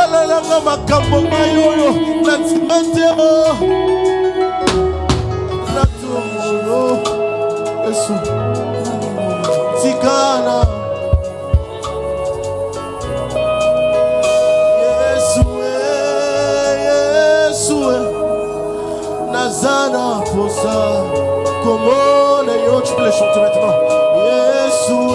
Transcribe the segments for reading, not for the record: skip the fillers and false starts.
Salalanga makambo mayoyo na timatero Ratoro Yesu Tikana Yesue Nazana Posa Comment les autres tu peux les chanter maintenant Yesue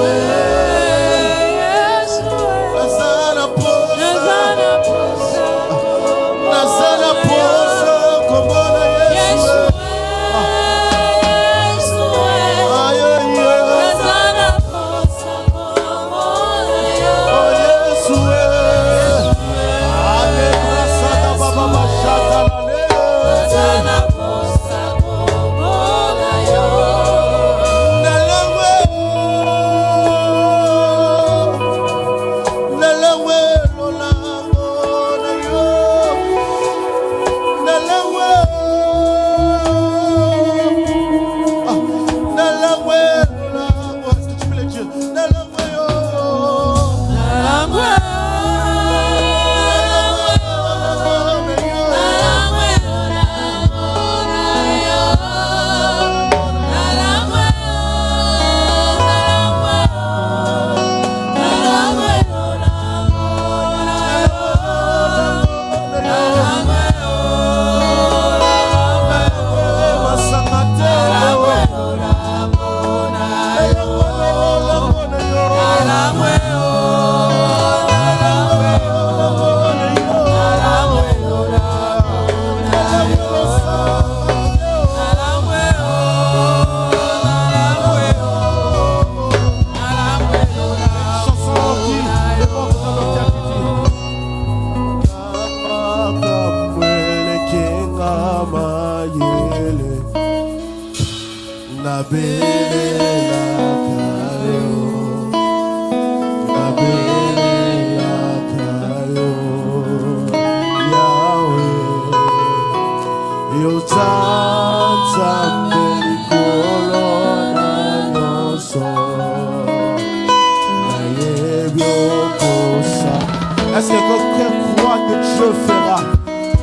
Est-ce que quelqu'un croit que Dieu fera?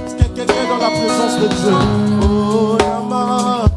Est-ce que quelqu'un est dans la présence de Dieu? Oh, Yama,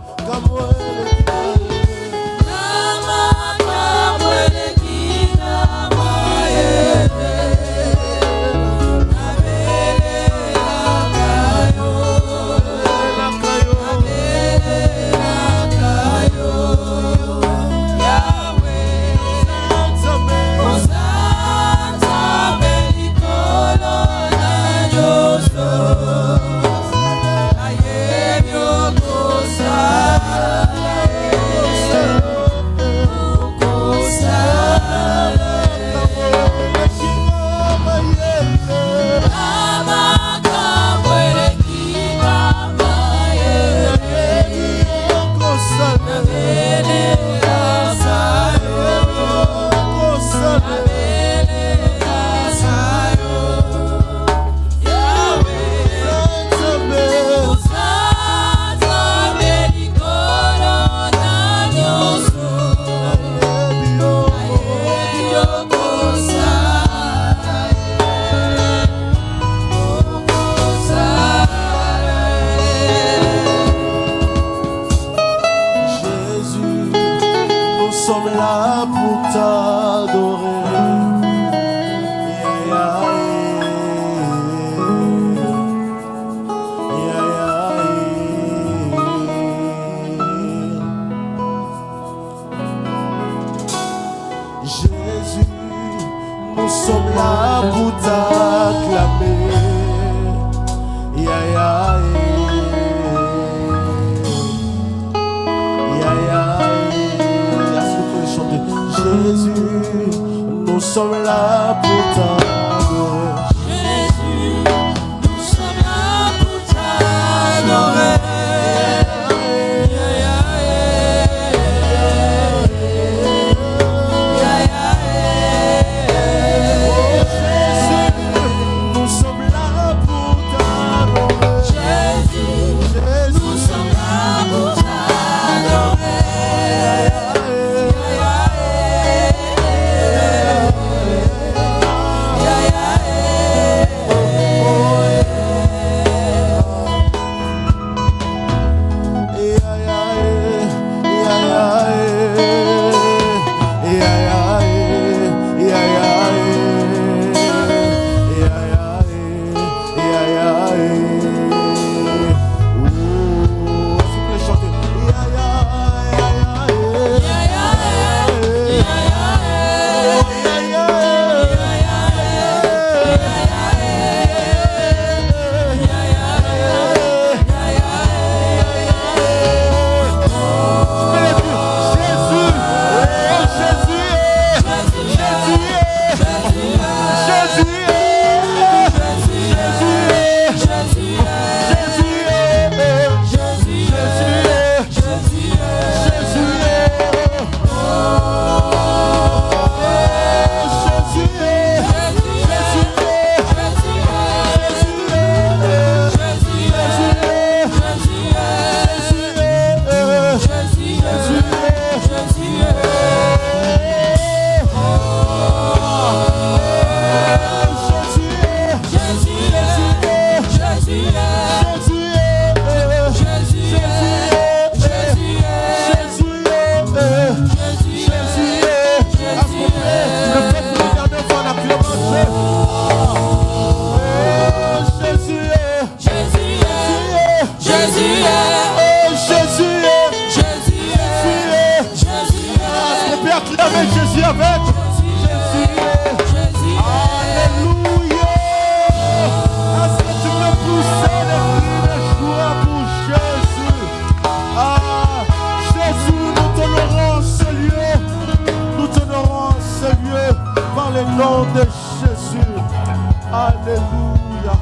Alléluia.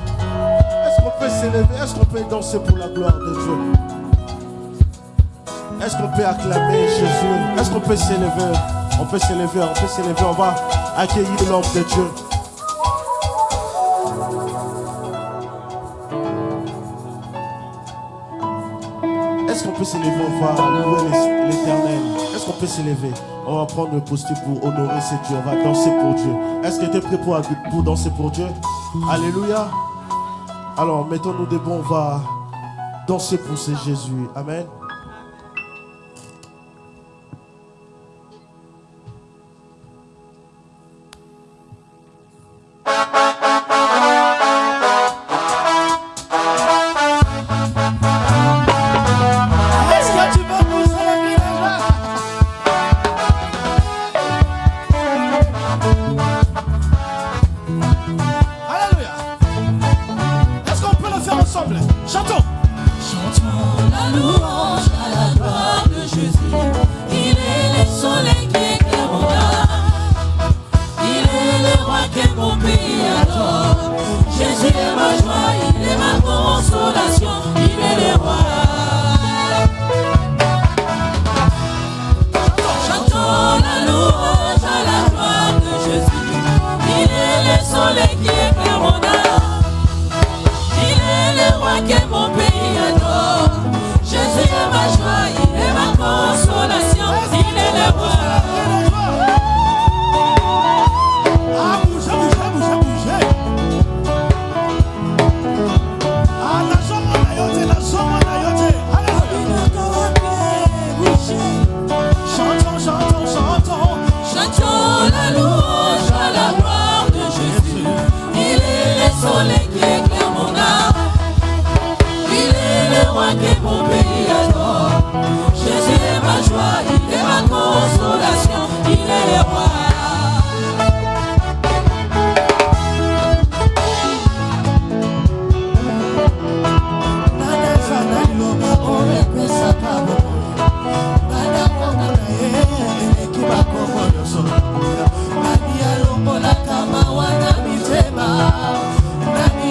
Est-ce qu'on peut s'élever? Est-ce qu'on peut danser pour la gloire de Dieu? Est-ce qu'on peut acclamer Jésus? Est-ce qu'on peut s'élever? On peut s'élever, on peut s'élever. On va accueillir l'homme de Dieu. Est-ce qu'on peut s'élever? On va louer l'Éternel. Est-ce qu'on peut s'élever? On va prendre le posture pour honorer ce Dieu. On va danser pour Dieu. Est-ce que tu es prêt pour danser pour Dieu? Alléluia. Alors, mettons-nous debout. On va danser pour ce Jésus. Amen. Nani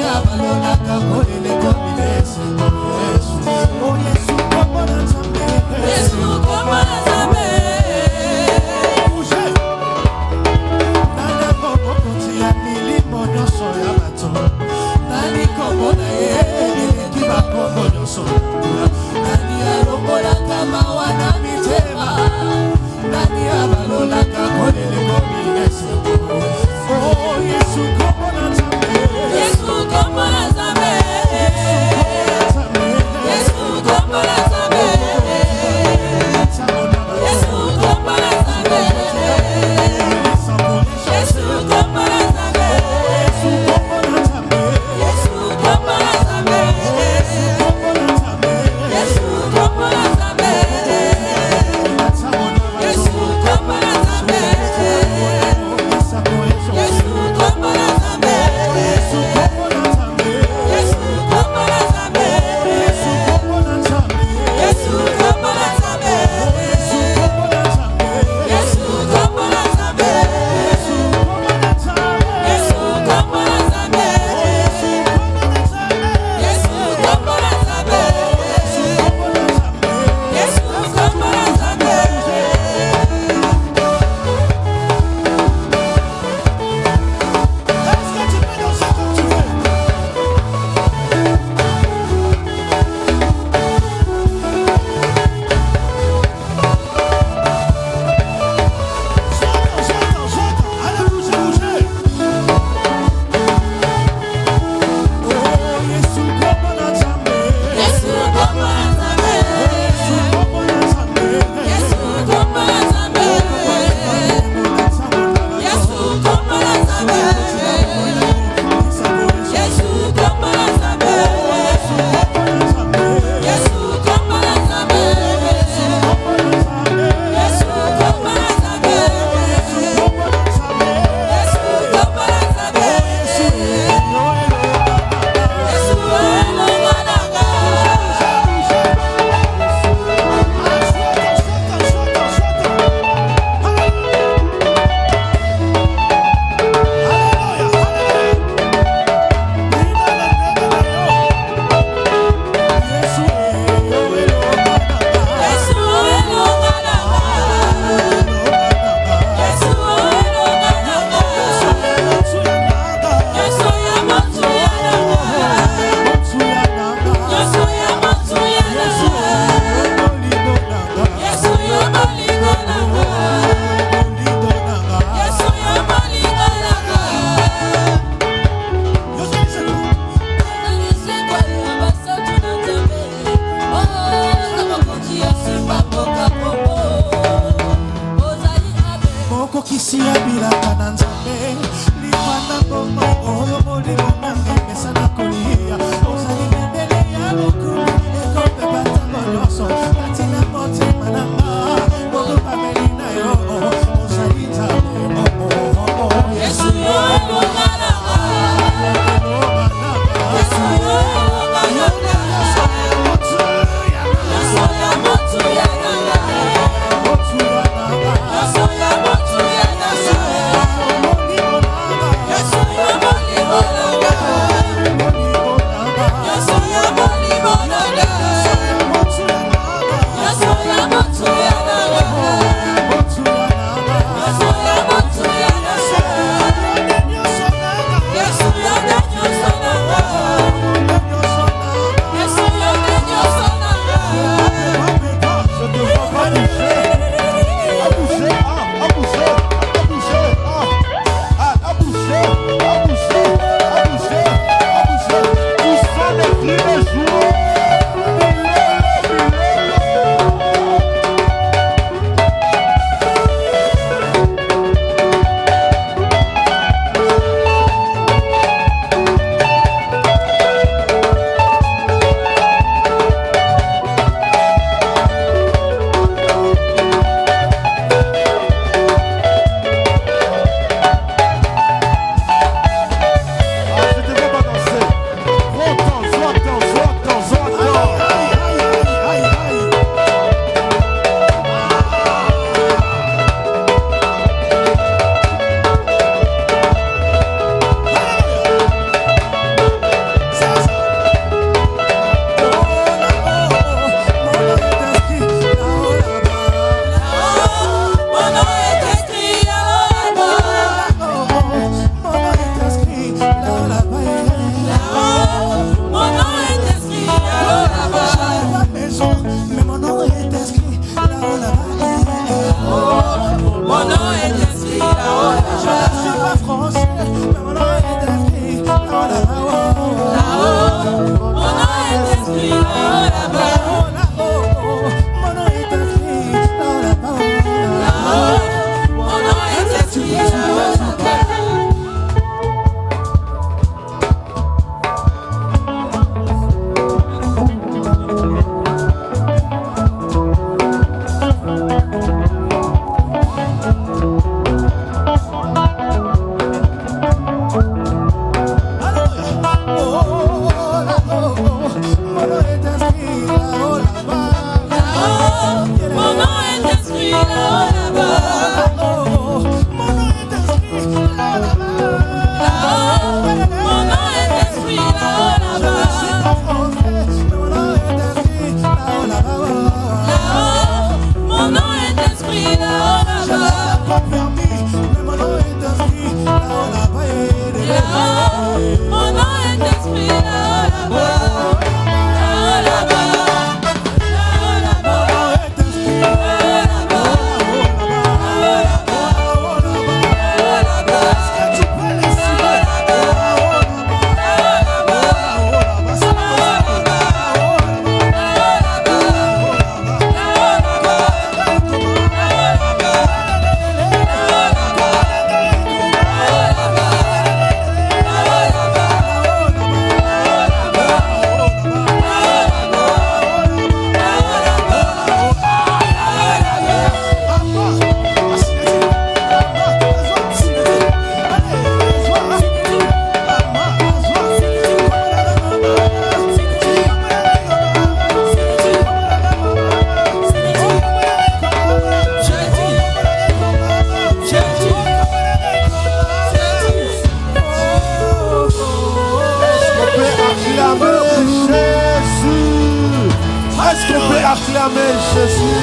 Acclamez Jésus.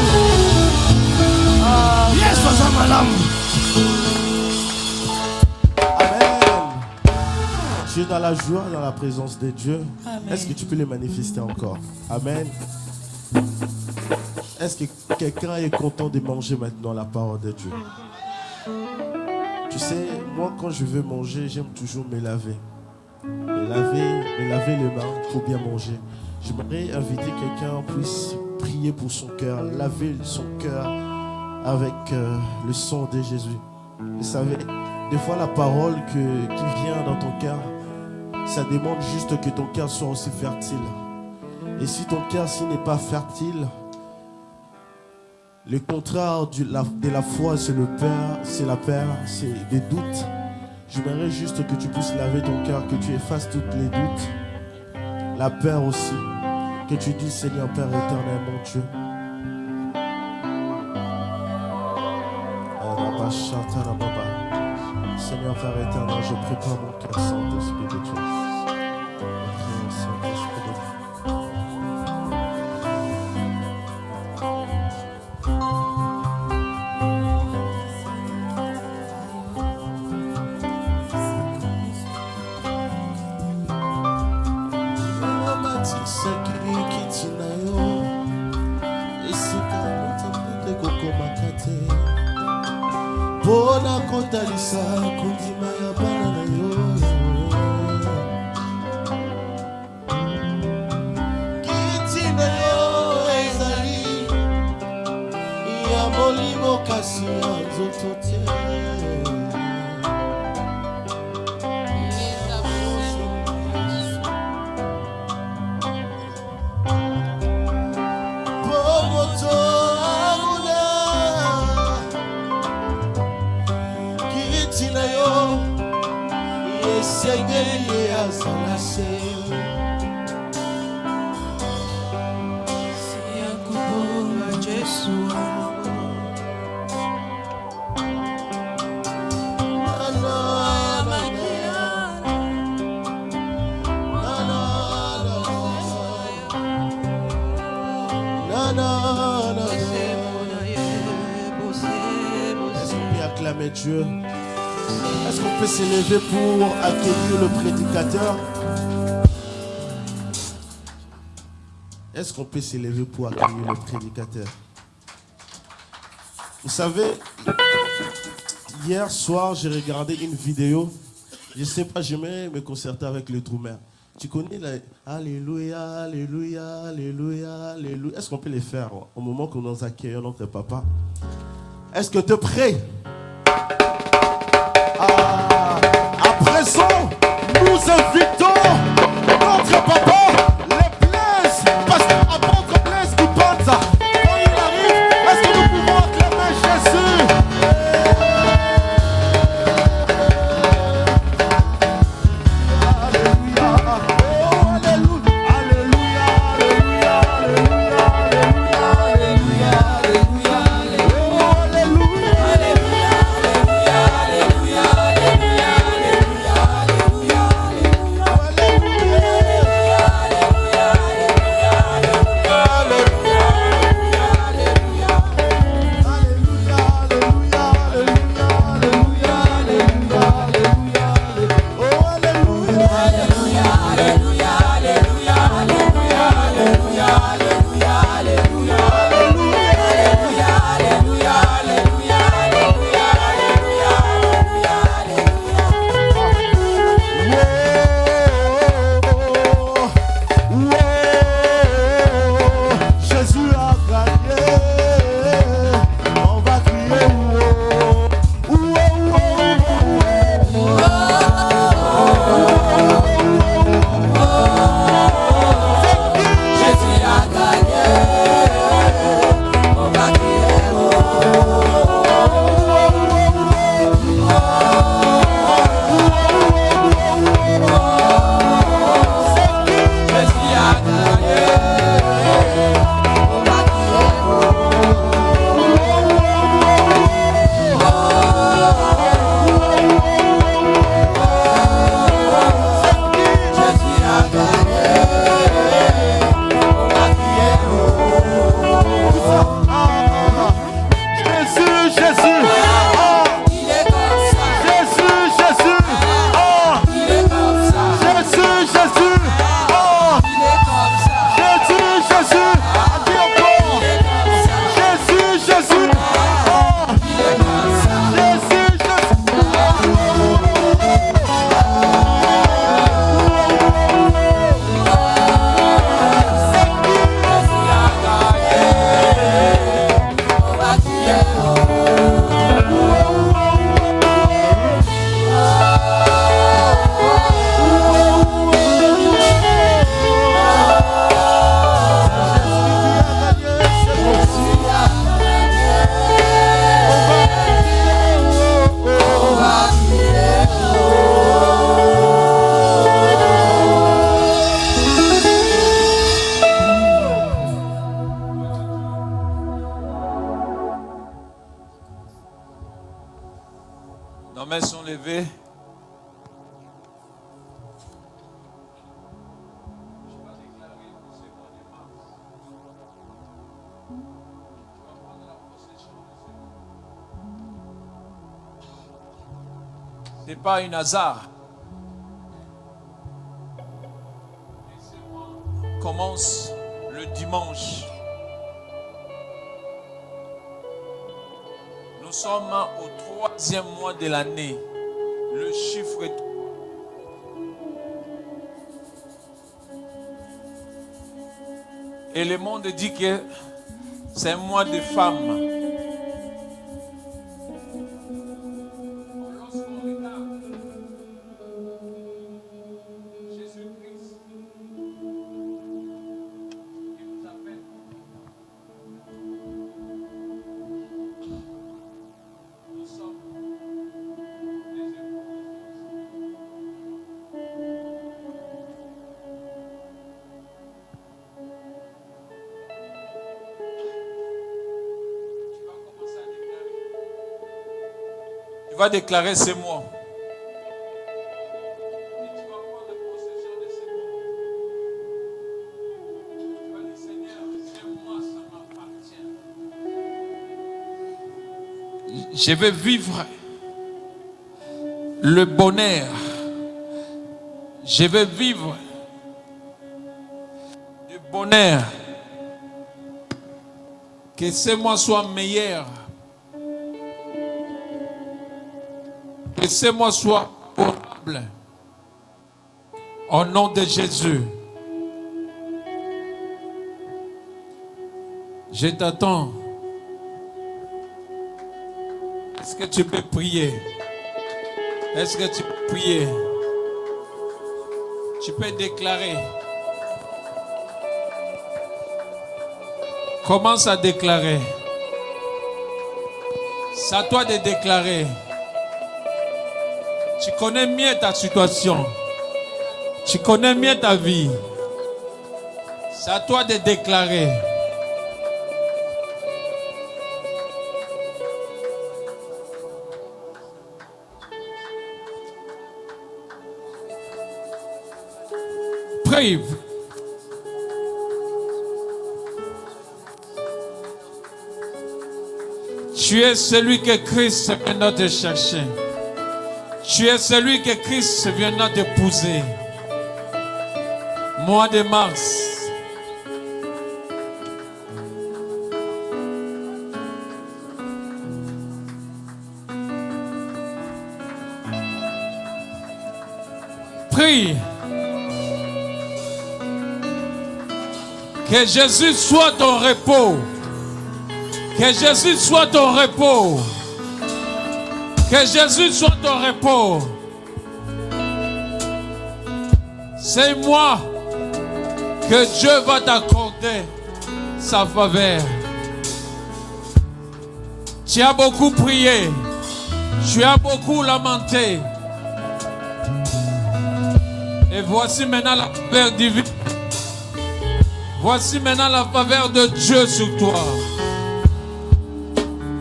Yes, madame. Amen. Tu es dans la joie, dans la présence de Dieu. Est-ce que tu peux les manifester encore? Amen. Est-ce que quelqu'un est content de manger maintenant la parole de Dieu? Tu sais, moi quand je veux manger, j'aime toujours me laver. Me laver les mains pour bien manger. J'aimerais inviter quelqu'un puisse prier pour son cœur, laver son cœur avec le sang de Jésus. Vous savez, des fois la parole qui vient dans ton cœur, ça demande juste que ton cœur soit aussi fertile. Et si ton cœur n'est pas fertile, le contraire de la foi, c'est la peur, c'est des doutes. J'aimerais juste que tu puisses laver ton cœur, que tu effaces tous les doutes, la peur aussi, que tu dises Seigneur Père éternel, mon Dieu. Seigneur Père éternel, je prépare mon cœur, Saint-Esprit de Dieu. Saint-Esprit de Dieu. Bona kotalisa kondima ya bana na yo kiti na yo ezali ya molimo kasi ya nzoto te Est-ce qu'on peut acclamer Dieu? Est-ce qu'on peut s'élever pour accueillir le prédicateur? Est-ce qu'on peut s'élever pour accueillir le prédicateur? Vous savez, hier soir, j'ai regardé une vidéo Je sais pas, j'aimais me concerter avec le drummer. Tu connais la Alléluia, Alléluia, Alléluia, Alléluia. Est-ce qu'on peut les faire au moment que nous accueillons notre papa? Est-ce que tu es prêt? À présent, nous invitons notre papa, les Blaise, parce qu'apôtre Blaise qui pense, quand il arrive, est-ce que nous pouvons acclamer Jésus? Nos mains sont levées. Ce n'est pas un hasard. Commence le dimanche. Nous sommes au 3e mois de l'année. Le chiffre est... Et le monde dit que c'est un mois de femmes. Lorsqu'on regarde Jésus-Christ, il nous appelle. Nous sommes des épouses. Tu vas déclarer ces mots. Et tu vas prendre possession de ces mots. Tu vas dire, Seigneur, ces mois, ça m'appartient. Je vais vivre le bonheur. Je vais vivre du bonheur. Que ces mois soient meilleurs. Que ces mois soient pour table. Au nom de Jésus. Je t'attends. Est-ce que tu peux prier? Est-ce que tu peux prier? Tu peux déclarer. Commence à déclarer. C'est à toi de déclarer. Tu connais mieux ta situation. Tu connais mieux ta vie. C'est à toi de déclarer. Prie. Tu es celui que Christ vient te chercher. Tu es celui que Christ vient t'épouser. Mois de mars. Prie. Que Jésus soit ton repos. Que Jésus soit ton repos. Que Jésus soit ton repos. C'est moi que Dieu va t'accorder sa faveur. Tu as beaucoup prié. Tu as beaucoup lamenté. Et voici maintenant la faveur divine. Voici maintenant la faveur de Dieu sur toi.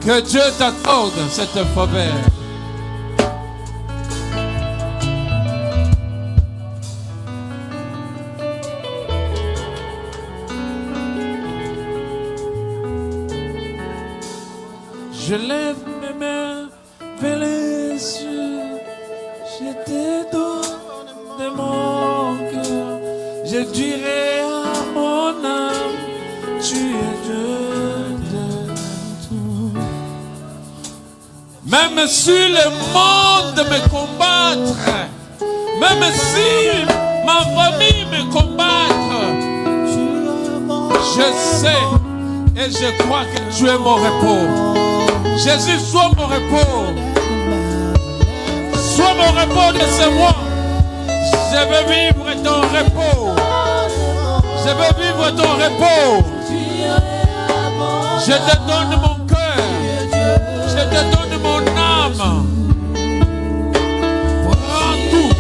Que Dieu t'accorde cette faveur. Je lève mes mains vers les cieux. Je te donne de mon cœur. Je dirai à mon âme, tu es Dieu de tout. Même si le monde me combattre, même si ma famille me combattre, je sais et je crois que tu es mon repos. Jésus, sois mon repos. Sois mon repos de ce mois. Je veux vivre ton repos. Je veux vivre ton repos. Je te donne mon cœur. Je te donne mon âme. Prends tout.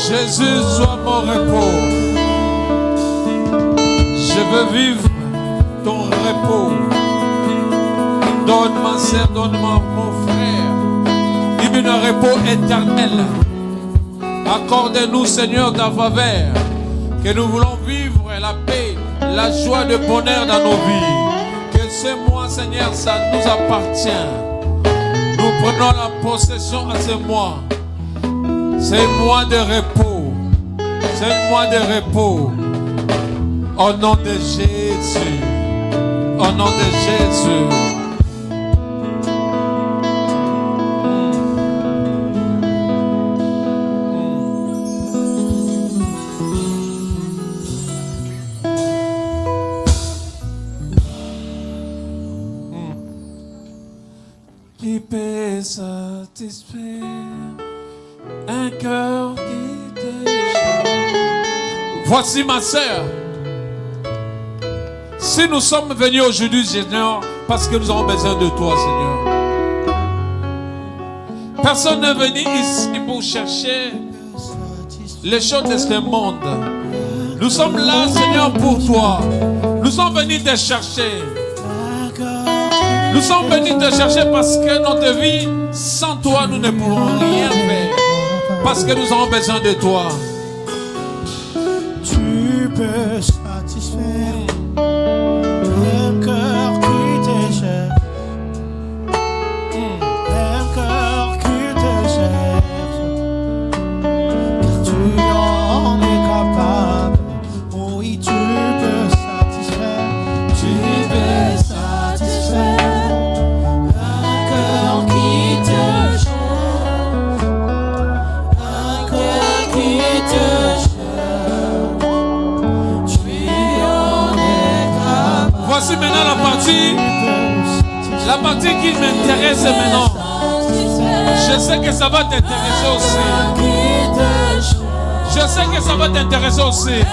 Jésus, sois mon repos. Je veux vivre ton repos. Donne ma sœur, donne-moi mon frère. Vive un repos éternel. Accorde-nous, Seigneur, ta faveur. Que nous voulons vivre la paix, la joie, le bonheur dans nos vies. Que ce mois, Seigneur, ça nous appartient. Nous prenons la possession à ce mois. C'est un mois de repos. C'est un mois de repos. Au nom de Jésus. Au nom de Jésus. Qui peut satisfaire un cœur qui te cherche. Voici ma sœur. Si nous sommes venus aujourd'hui, Seigneur, parce que nous avons besoin de toi, Seigneur. Personne n'est venu ici pour chercher les choses de ce monde. Nous sommes là, Seigneur, pour toi. Nous sommes venus te chercher. Nous sommes venus te chercher parce que notre vie, sans toi, nous ne pourrons rien faire. Parce que nous avons besoin de toi. Tu peux satisfaire le cœur qui te cherche. Le cœur qui te cherche. Car tu en es capable. Oui, tu peux satisfaire. Tu peux satisfaire un cœur qui te cherche. Un cœur qui te cherche. Voici maintenant la partie qui m'intéresse maintenant. Je sais que ça va t'intéresser aussi. Je sais que ça va t'intéresser aussi.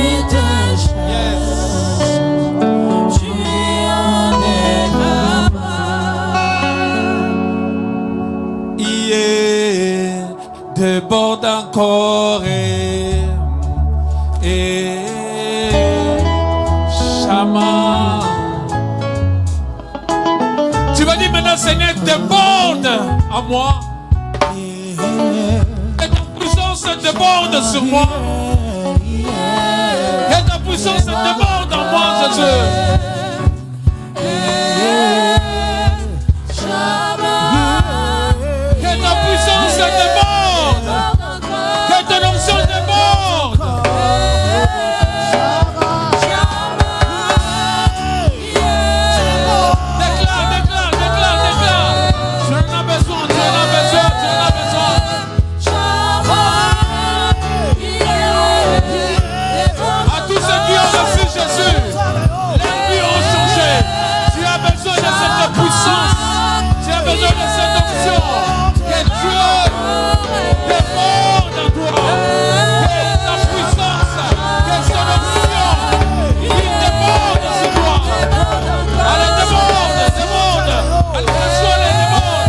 Yes. Yeah, déborde encore et Shama. Tu vas dire maintenant, Seigneur, déborde à moi. Et ta puissance déborde sur moi. Et ta puissance déborde en moi, Jésus. Que ta puissance déborde. Que ton onction déborde. Tu as besoin de cette onction. Que Dieu déborde en toi. Que ta puissance, que son onction, il déborde sur toi. Allez, déborde. Allez, reçois les débordes.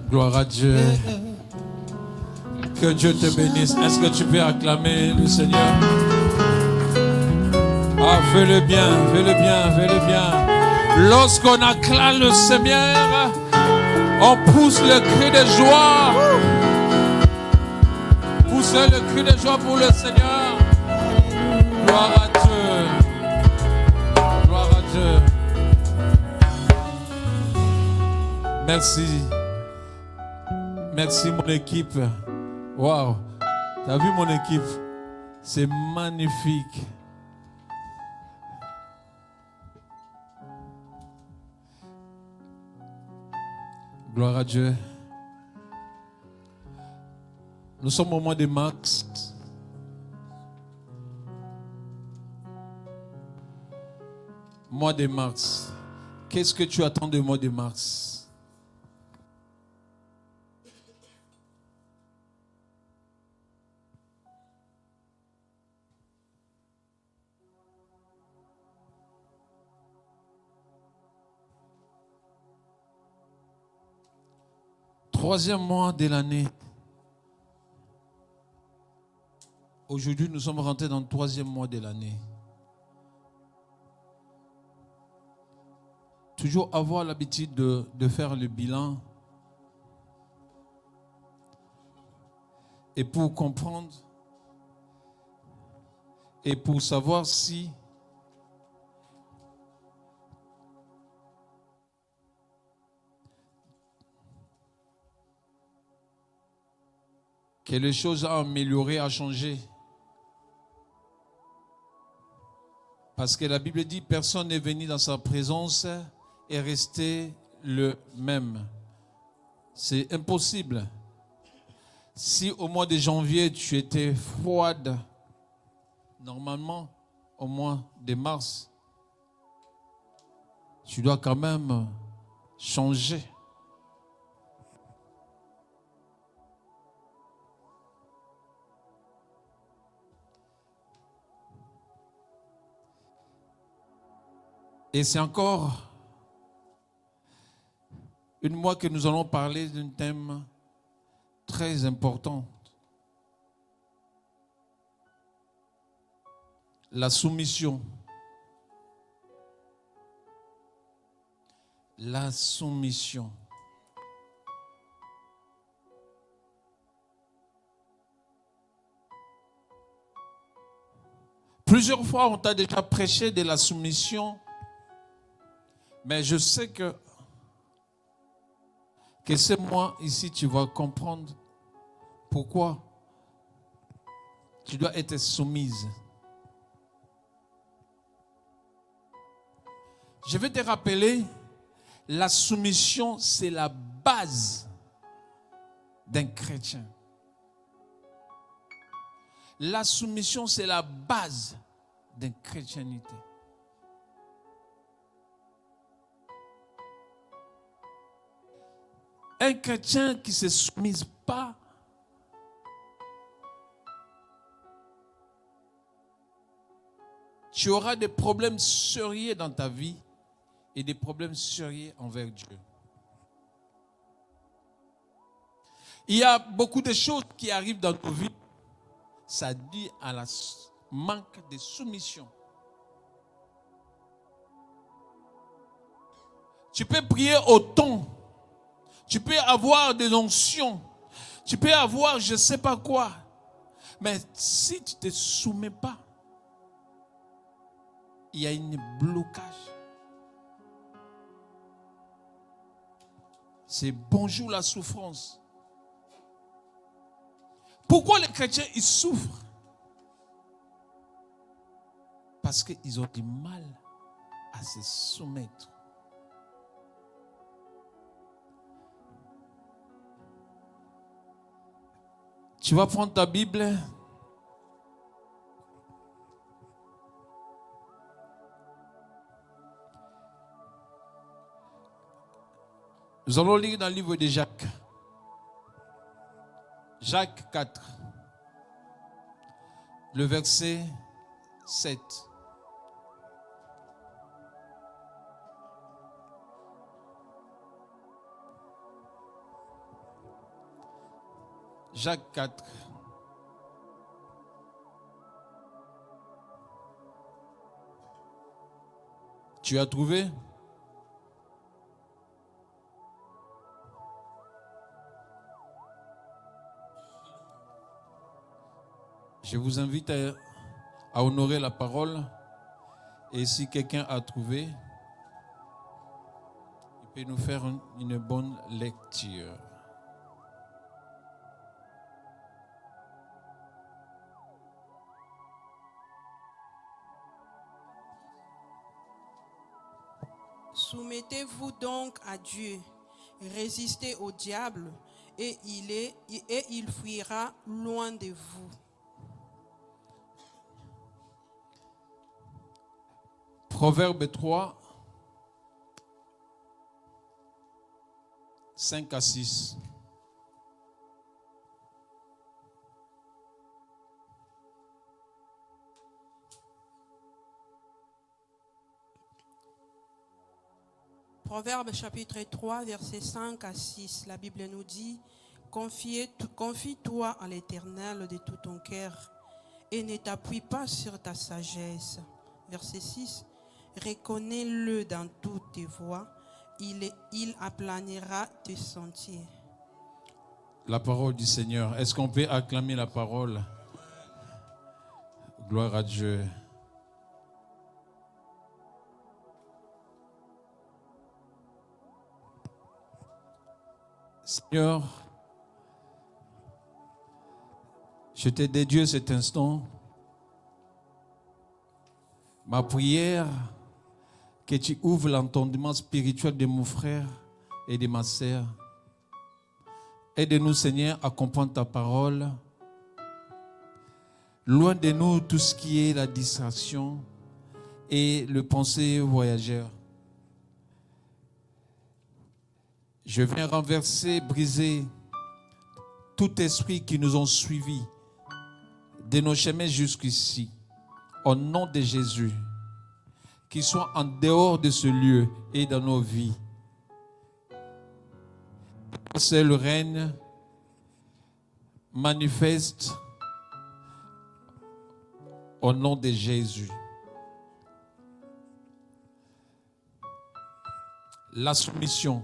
Gloire à Dieu. Que Dieu te bénisse. Est-ce que tu peux acclamer le Seigneur? Ah, fais-le bien, fais-le bien, fais-le bien. Lorsqu'on acclame le Seigneur, on pousse le cri de joie. Poussez le cri de joie pour le Seigneur. Gloire à Dieu. Gloire à Dieu. Merci. Merci mon équipe. Waouh. T'as vu mon équipe? C'est magnifique. Gloire à Dieu. Nous sommes au mois de mars. Mois de mars. Qu'est-ce que tu attends du mois de mars? Troisième mois de l'année. Aujourd'hui, nous sommes rentrés dans le troisième mois de l'année. Toujours avoir l'habitude de faire le bilan. Et pour comprendre Et pour savoir si quelque chose a amélioré, a changé. Parce que la Bible dit personne n'est venu dans sa présence et resté le même. C'est impossible. Si au mois de janvier tu étais froide, normalement au mois de mars, tu dois quand même changer. Et c'est encore une mois que nous allons parler d'un thème très important. La soumission. La soumission. Plusieurs fois, on t'a déjà prêché de la soumission, mais je sais que ce mois ici, tu vas comprendre pourquoi tu dois être soumise. Je vais te rappeler, la soumission, c'est la base d'un chrétien. La soumission, c'est la base d'une chrétienté. Un chrétien qui ne se soumise pas tu auras des problèmes sérieux dans ta vie et des problèmes sérieux envers Dieu. Il y a beaucoup de choses qui arrivent dans nos vies. Ça dit à la manque de soumission. Tu peux prier autant. Tu peux avoir des onctions. Tu peux avoir je ne sais pas quoi. Mais si tu ne te soumets pas, il y a un blocage. C'est bonjour la souffrance. Pourquoi les chrétiens ils souffrent? Parce qu'ils ont du mal à se soumettre. Tu vas prendre ta Bible. Nous allons lire dans le livre de Jacques. Jacques 4. Le verset 7. Jacques 4. Tu as trouvé? Je vous invite à honorer la parole. Et si quelqu'un a trouvé, il peut nous faire une bonne lecture. Soumettez-vous donc à Dieu, résistez au diable et il fuira loin de vous. Proverbe 3, 5 à 6. Proverbe chapitre 3, versets 5 à 6. La Bible nous dit, confie-toi à l'Éternel de tout ton cœur et ne t'appuie pas sur ta sagesse. Verset 6. Reconnais-le dans toutes tes voies, il aplanira tes sentiers. La parole du Seigneur. Est-ce qu'on peut acclamer la parole? Gloire à Dieu. Seigneur, je te dédie cet instant. Ma prière, que tu ouvres l'entendement spirituel de mon frère et de ma sœur. Aide-nous, Seigneur, à comprendre ta parole. Loin de nous tout ce qui est la distraction et le pensée voyageur. Je viens renverser, briser tout esprit qui nous ont suivis de nos chemins jusqu'ici. Au nom de Jésus, qu'ils soient en dehors de ce lieu et dans nos vies. Seul règne manifeste au nom de Jésus. La soumission.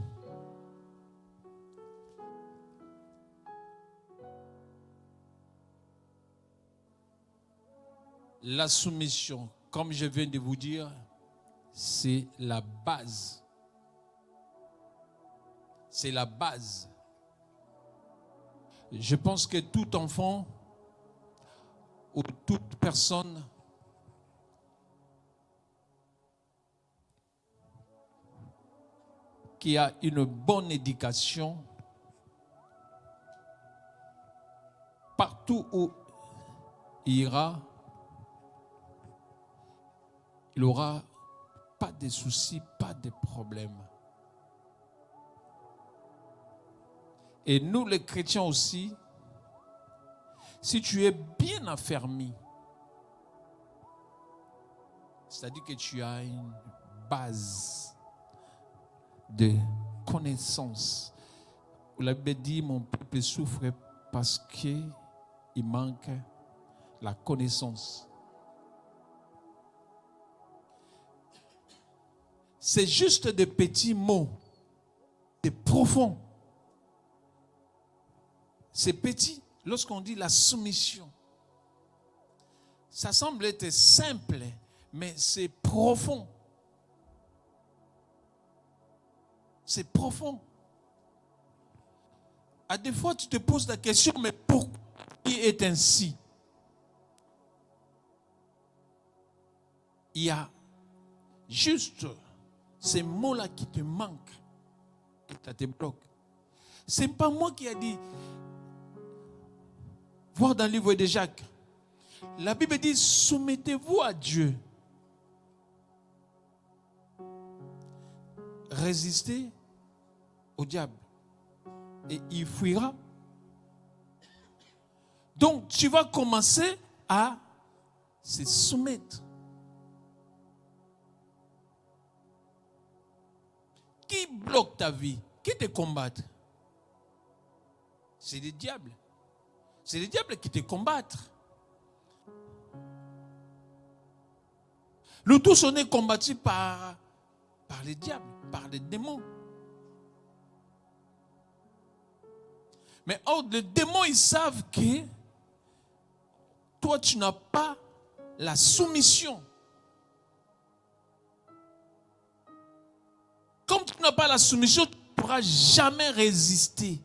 La soumission, comme je viens de vous dire, c'est la base. C'est la base. Je pense que tout enfant ou toute personne qui a une bonne éducation, partout où il ira, il n'aura pas de soucis, pas de problèmes. Et nous, les chrétiens aussi, si tu es bien affermi, c'est-à-dire que tu as une base de connaissance. La Bible dit, mon peuple souffre parce qu'il manque la connaissance. C'est juste des petits mots, c'est profond. C'est petit. Lorsqu'on dit la soumission, ça semble être simple, mais c'est profond. C'est profond. À des fois, tu te poses la question, mais pourquoi il est ainsi? Il y a juste ces mots-là qui te manquent et ça te bloque. Ce n'est pas moi qui ai dit. Voir dans le livre de Jacques, la Bible dit, soumettez-vous à Dieu. Résistez au diable et il fuira. Donc, tu vas commencer à se soumettre. Qui bloque ta vie? Qui te combat? C'est le diable. C'est le diable qui te combat. Nous tous, on est combattus par les diables, par les démons. Mais les démons, ils savent que toi, tu n'as pas la soumission. Comme tu n'as pas la soumission, tu ne pourras jamais résister.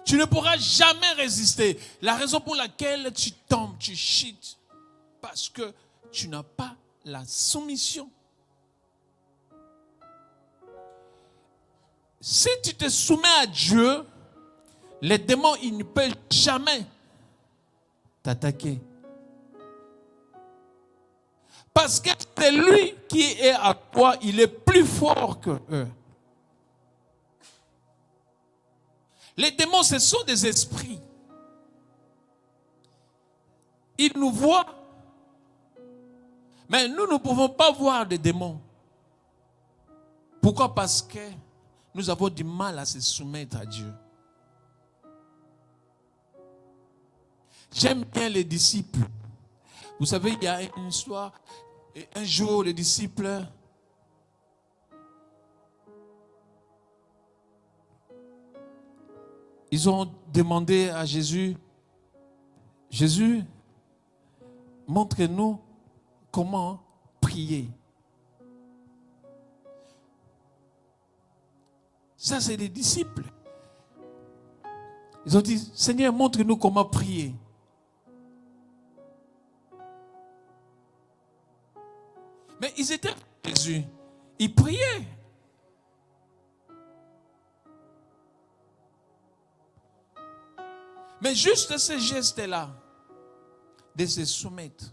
Tu ne pourras jamais résister. La raison pour laquelle tu tombes, tu chutes, parce que tu n'as pas la soumission. Si tu te soumets à Dieu, les démons, ils ne peuvent jamais t'attaquer. Parce que c'est lui qui est à toi, il est plus fort que eux. Les démons, ce sont des esprits. Ils nous voient, mais nous ne pouvons pas voir des démons. Pourquoi? Parce que nous avons du mal à se soumettre à Dieu. J'aime bien les disciples. Vous savez, il y a une histoire. Et un jour, les disciples ils ont demandé à Jésus, Jésus, montre-nous comment prier. Ça, c'est les disciples. Ils ont dit, Seigneur, montre-nous comment prier. Mais ils étaient avec Jésus. Ils priaient. Mais juste ce geste-là, de se soumettre.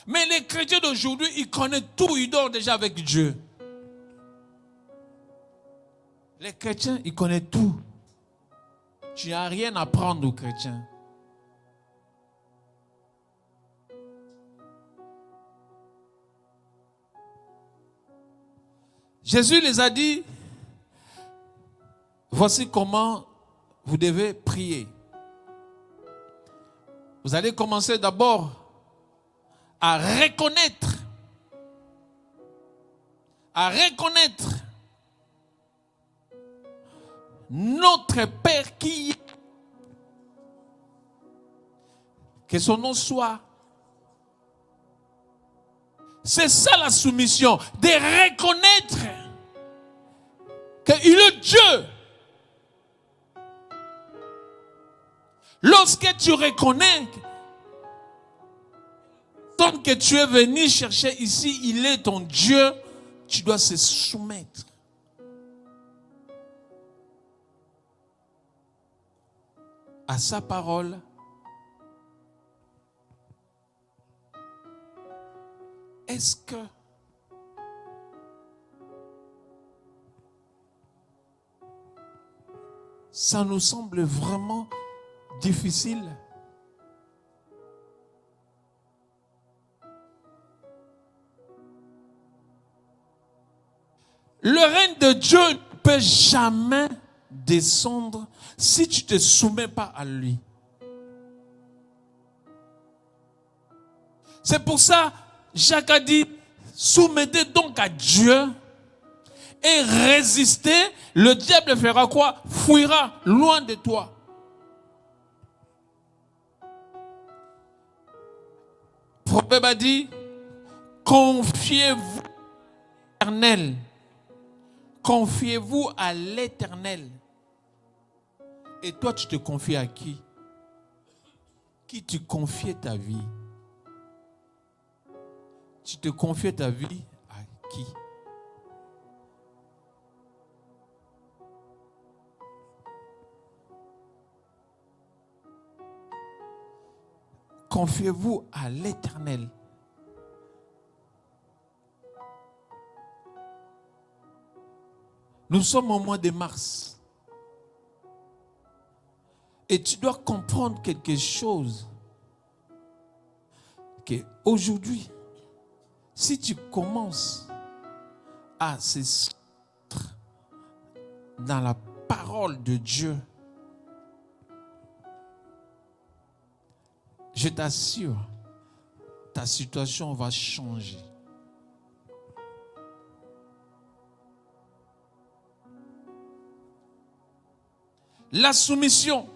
Mais les chrétiens d'aujourd'hui, ils connaissent tout, ils dorment déjà avec Dieu. Les chrétiens, ils connaissent tout. Tu n'as rien à apprendre aux chrétiens. Jésus les a dit, voici comment vous devez prier. Vous allez commencer d'abord à reconnaître notre Père qui est. Que son nom soit. C'est ça la soumission, de reconnaître qu'il est Dieu. Lorsque tu reconnais que tu es venu chercher ici, il est ton Dieu, tu dois se soumettre. À sa parole. Est-ce que ça nous semble vraiment difficile? Le règne de Dieu ne peut jamais descendre si tu ne te soumets pas à lui. C'est pour ça, Jacques a dit, soumettez donc à Dieu et résistez, le diable fera quoi? Fuira loin de toi. Le prophète a dit, confiez-vous à l'Éternel. Confiez-vous à l'Éternel. Et toi, tu te confies à qui? Qui tu confies ta vie? Tu te confies ta vie à qui? Confiez-vous à l'Éternel. Nous sommes au mois de mars. Et tu dois comprendre quelque chose. Qu'aujourd'hui, si tu commences à se centrer dans la parole de Dieu, je t'assure, ta situation va changer. La soumission,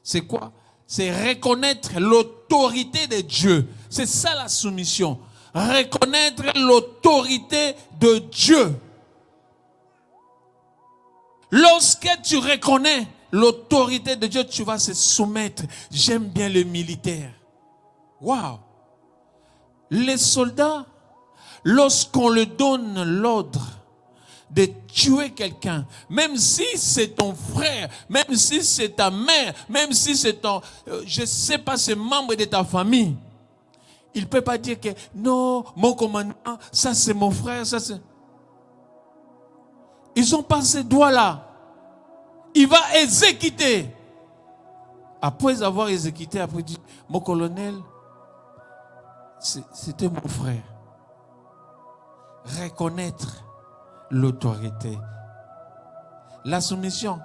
c'est quoi? C'est reconnaître l'autorité de Dieu. C'est ça la soumission. Reconnaître l'autorité de Dieu. Lorsque tu reconnais l'autorité de Dieu, tu vas se soumettre. J'aime bien les militaires. Waouh! Les soldats, lorsqu'on leur donne l'ordre de tuer quelqu'un, même si c'est ton frère, même si c'est ta mère, même si c'est ton, je ne sais pas, c'est membre de ta famille, il ne peut pas dire que non, mon commandant, ça c'est mon frère, ça c'est... Ils n'ont pas ces doigts-là. Il va exécuter. Après avoir exécuté, après il dit, mon colonel, c'était mon frère. Reconnaître l'autorité. La soumission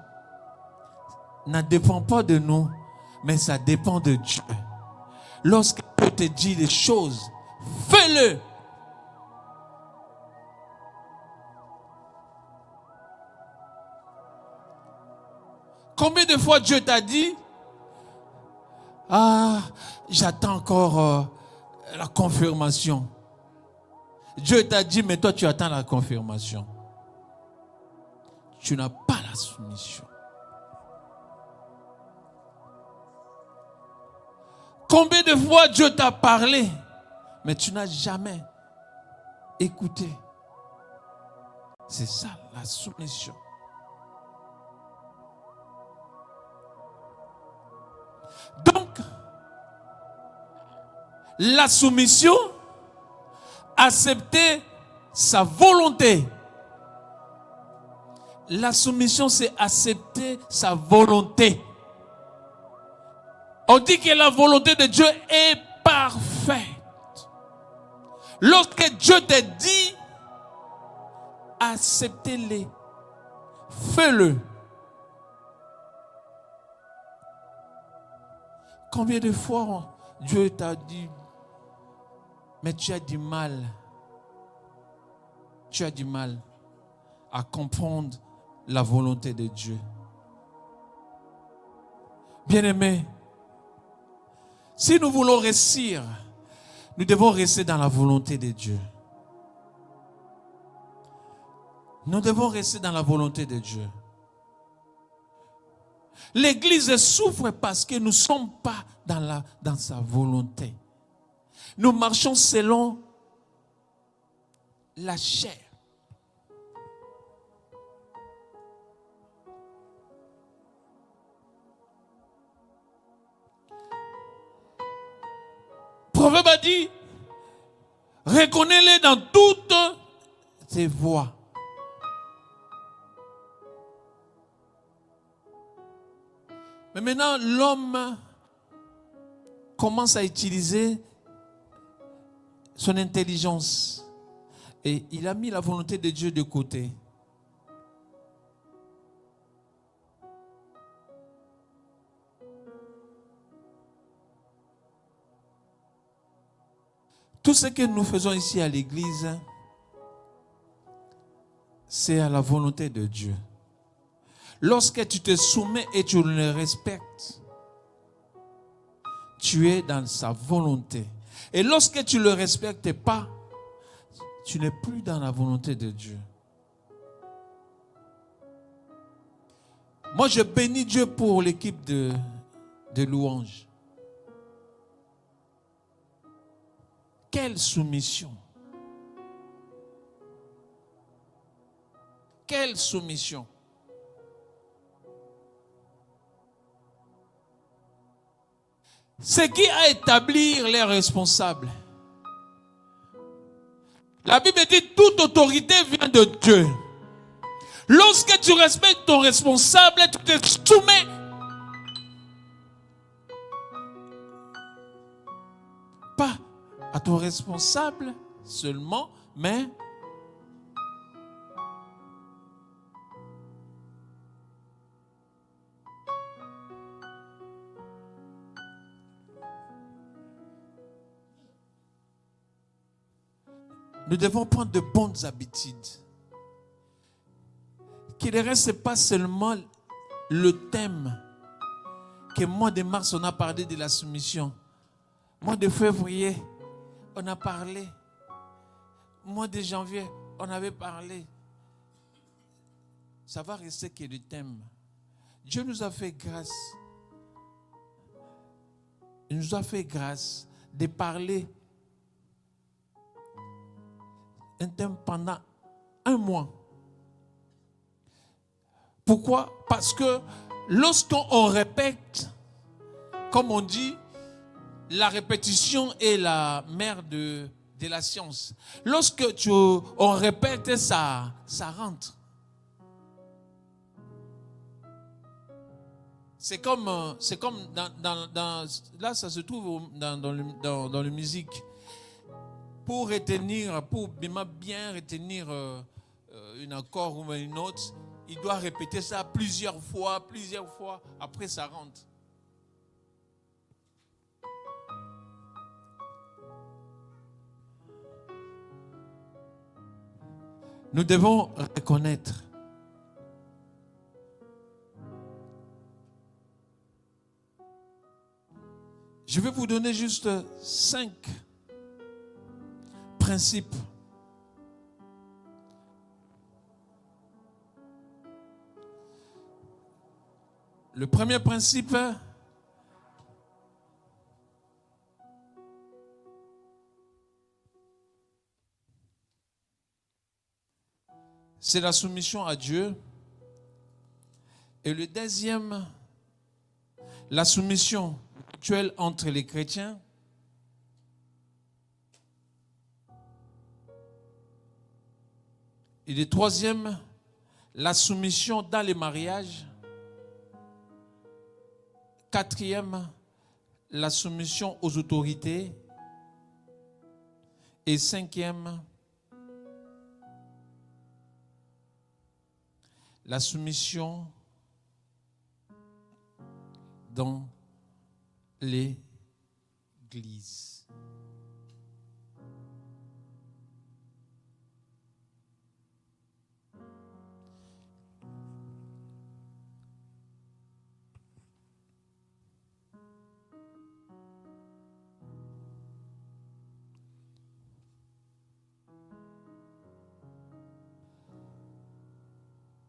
ne dépend pas de nous, mais ça dépend de Dieu. Lorsque Dieu te dit les choses, fais-le. Combien de fois Dieu t'a dit, Ah, j'attends encore la confirmation. Dieu t'a dit, mais toi tu attends la confirmation. Tu n'as pas la soumission. Combien de fois Dieu t'a parlé, mais tu n'as jamais écouté. C'est ça la soumission. Donc, la soumission, accepter sa volonté. La soumission, c'est accepter sa volonté. On dit que la volonté de Dieu est parfaite. Lorsque Dieu te dit, acceptez-le, fais-le. Combien de fois Dieu t'a dit, mais tu as du mal. Tu as du mal à comprendre la volonté de Dieu. Bien-aimés, si nous voulons réussir, nous devons rester dans la volonté de Dieu. Nous devons rester dans la volonté de Dieu. L'Église souffre parce que nous ne sommes pas dans sa volonté. Nous marchons selon la chair. Proverbe a dit, reconnais-les dans toutes tes voies. Mais maintenant, l'homme commence à utiliser son intelligence. Et il a mis la volonté de Dieu de côté. Tout ce que nous faisons ici à l'église, c'est à la volonté de Dieu. Lorsque tu te soumets et tu le respectes, tu es dans sa volonté. Et lorsque tu ne le respectes pas, tu n'es plus dans la volonté de Dieu. Moi, je bénis Dieu pour l'équipe de louanges. Quelle soumission! Quelle soumission! C'est qui a établi les responsables? La Bible dit toute autorité vient de Dieu. Lorsque tu respectes ton responsable, tu te soumets. Pas à ton responsable seulement, mais nous devons prendre de bonnes habitudes. Qu'il ne reste pas seulement le thème que mois de mars, on a parlé de la soumission. Mois de février, on a parlé. Mois de janvier, on avait parlé. Ça va rester que le thème. Dieu nous a fait grâce. Il nous a fait grâce de parler un thème pendant un mois. Pourquoi? Parce que lorsqu'on répète, comme on dit, la répétition est la mère de la science. Lorsque on répète, ça rentre. C'est comme là, ça se trouve dans la musique. Pour bien retenir un accord ou une autre, il doit répéter ça plusieurs fois, après ça rentre. Nous devons reconnaître Je vais vous donner juste 5 principes. Le premier principe, c'est la soumission à Dieu. Et le deuxième, la soumission mutuelle entre les chrétiens. Et le troisième, la soumission dans les mariages. Quatrième, la soumission aux autorités. Et cinquième, la soumission dans l'Église.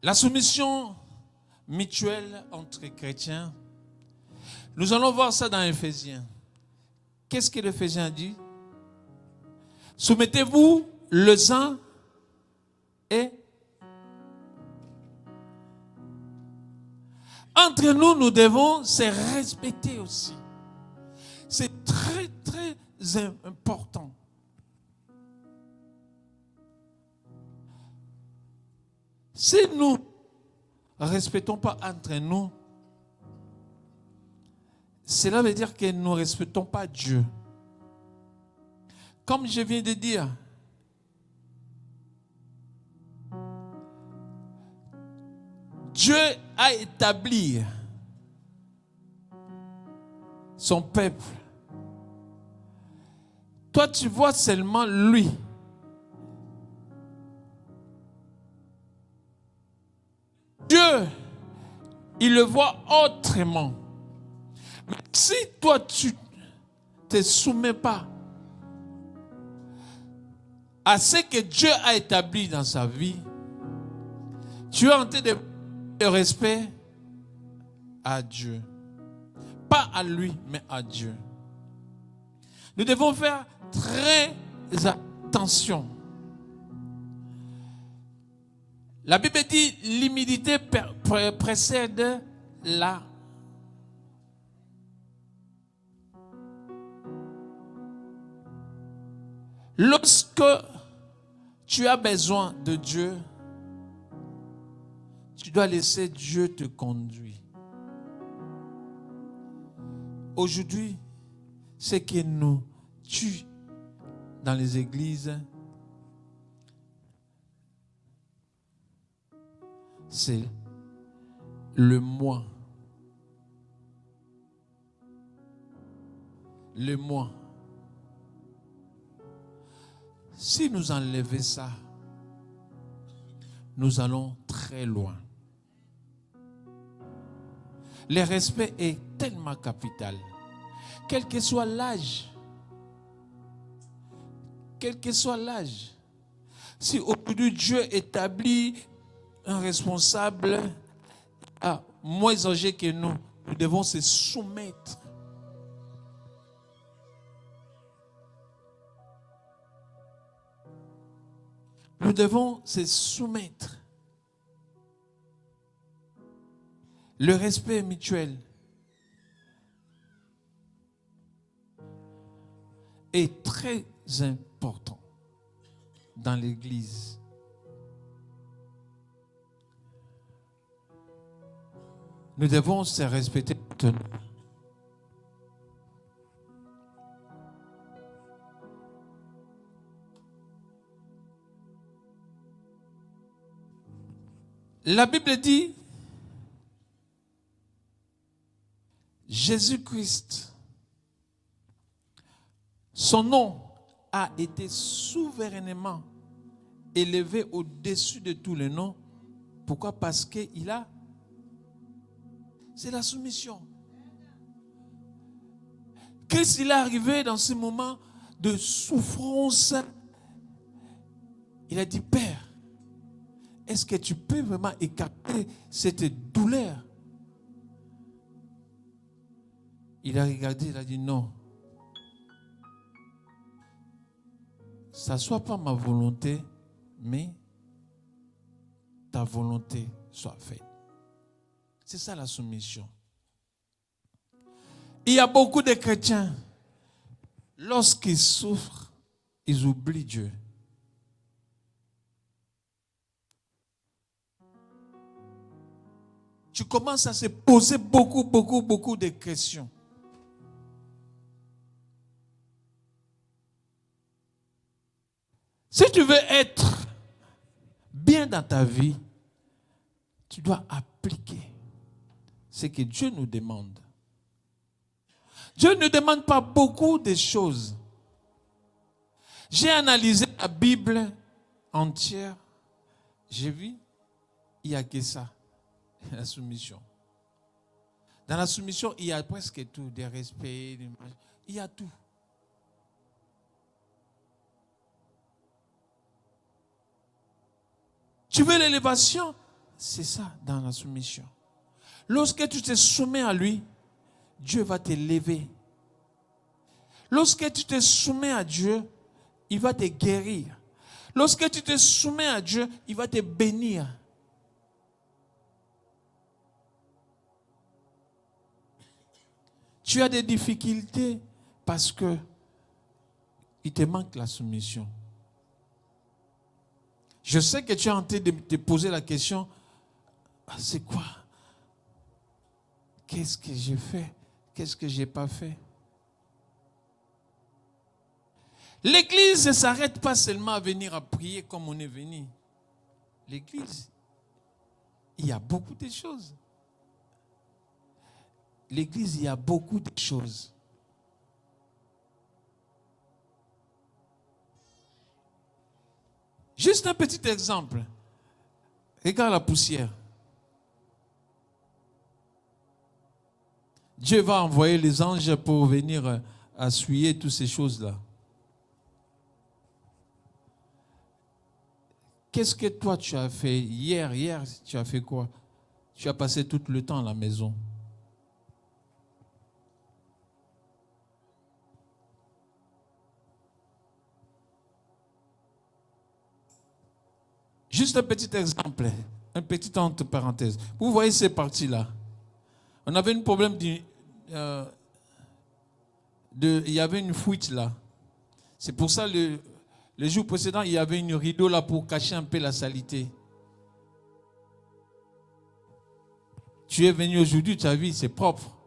La soumission mutuelle entre chrétiens, nous allons voir ça dans Éphésiens. Qu'est-ce que l'Éphésiens dit? Soumettez-vous les uns et entre nous, nous devons se respecter aussi. C'est très, très important. Si nous ne respectons pas entre nous, cela veut dire que nous ne respectons pas Dieu. Comme je viens de dire, Dieu a établi son peuple. Toi, tu vois seulement lui. Dieu, il le voit autrement. Mais si toi, tu ne te soumets pas à ce que Dieu a établi dans sa vie, tu es en train de respect à Dieu. Pas à lui, mais à Dieu. Nous devons faire très attention. La Bible dit l'humilité précède la. Lorsque tu as besoin de Dieu, tu dois laisser Dieu te conduire. Aujourd'hui, ce qui nous tue dans les églises, c'est le moi. Le moi. Si nous enlevons ça, nous allons très loin. Le respect est tellement capital. Quel que soit l'âge, si aujourd'hui Dieu établit un responsable moins âgé que nous, nous devons se soumettre. Nous devons se soumettre. Le respect mutuel est très important dans l'Église. Nous devons se respecter. La Bible dit, Jésus-Christ, son nom a été souverainement élevé au-dessus de tous les noms. Pourquoi? Parce qu'il a... C'est la soumission. Christ, il est arrivé dans ce moment de souffrance. Il a dit, Père, est-ce que tu peux vraiment écarter cette douleur? Il a regardé, il a dit, non. Ça ne soit pas ma volonté, mais ta volonté soit faite. C'est ça la soumission. Il y a beaucoup de chrétiens, lorsqu'ils souffrent, ils oublient Dieu. Tu commences à se poser beaucoup de questions. Si tu veux être bien dans ta vie, tu dois appliquer ce que Dieu nous demande. Dieu ne demande pas beaucoup de choses. J'ai analysé la Bible entière. J'ai vu, il n'y a que ça, la soumission. Dans la soumission, il y a presque tout, des respects, il y a tout. Tu veux l'élévation? C'est ça, dans la soumission. Lorsque tu te soumets à lui, Dieu va te lever. Lorsque tu te soumets à Dieu, il va te guérir. Lorsque tu te soumets à Dieu, il va te bénir. Tu as des difficultés parce que il te manque la soumission. Je sais que tu es en train de te poser la question, c'est quoi? Qu'est-ce que j'ai fait? Qu'est-ce que je n'ai pas fait? L'église ne s'arrête pas seulement à venir à prier comme on est venu. L'église, il y a beaucoup de choses. L'église, il y a beaucoup de choses. Juste un petit exemple. Regarde la poussière. Dieu va envoyer les anges pour venir essuyer toutes ces choses-là. Qu'est-ce que toi tu as fait hier? Hier, tu as fait quoi? Tu as passé tout le temps à la maison. Juste un petit exemple, un petit entre parenthèses. Vous voyez ces parties-là. On avait un problème il y avait une fuite là. C'est pour ça le jour précédent, il y avait une rideau là pour cacher un peu la saleté. Tu es venu aujourd'hui, tu as vu, c'est propre.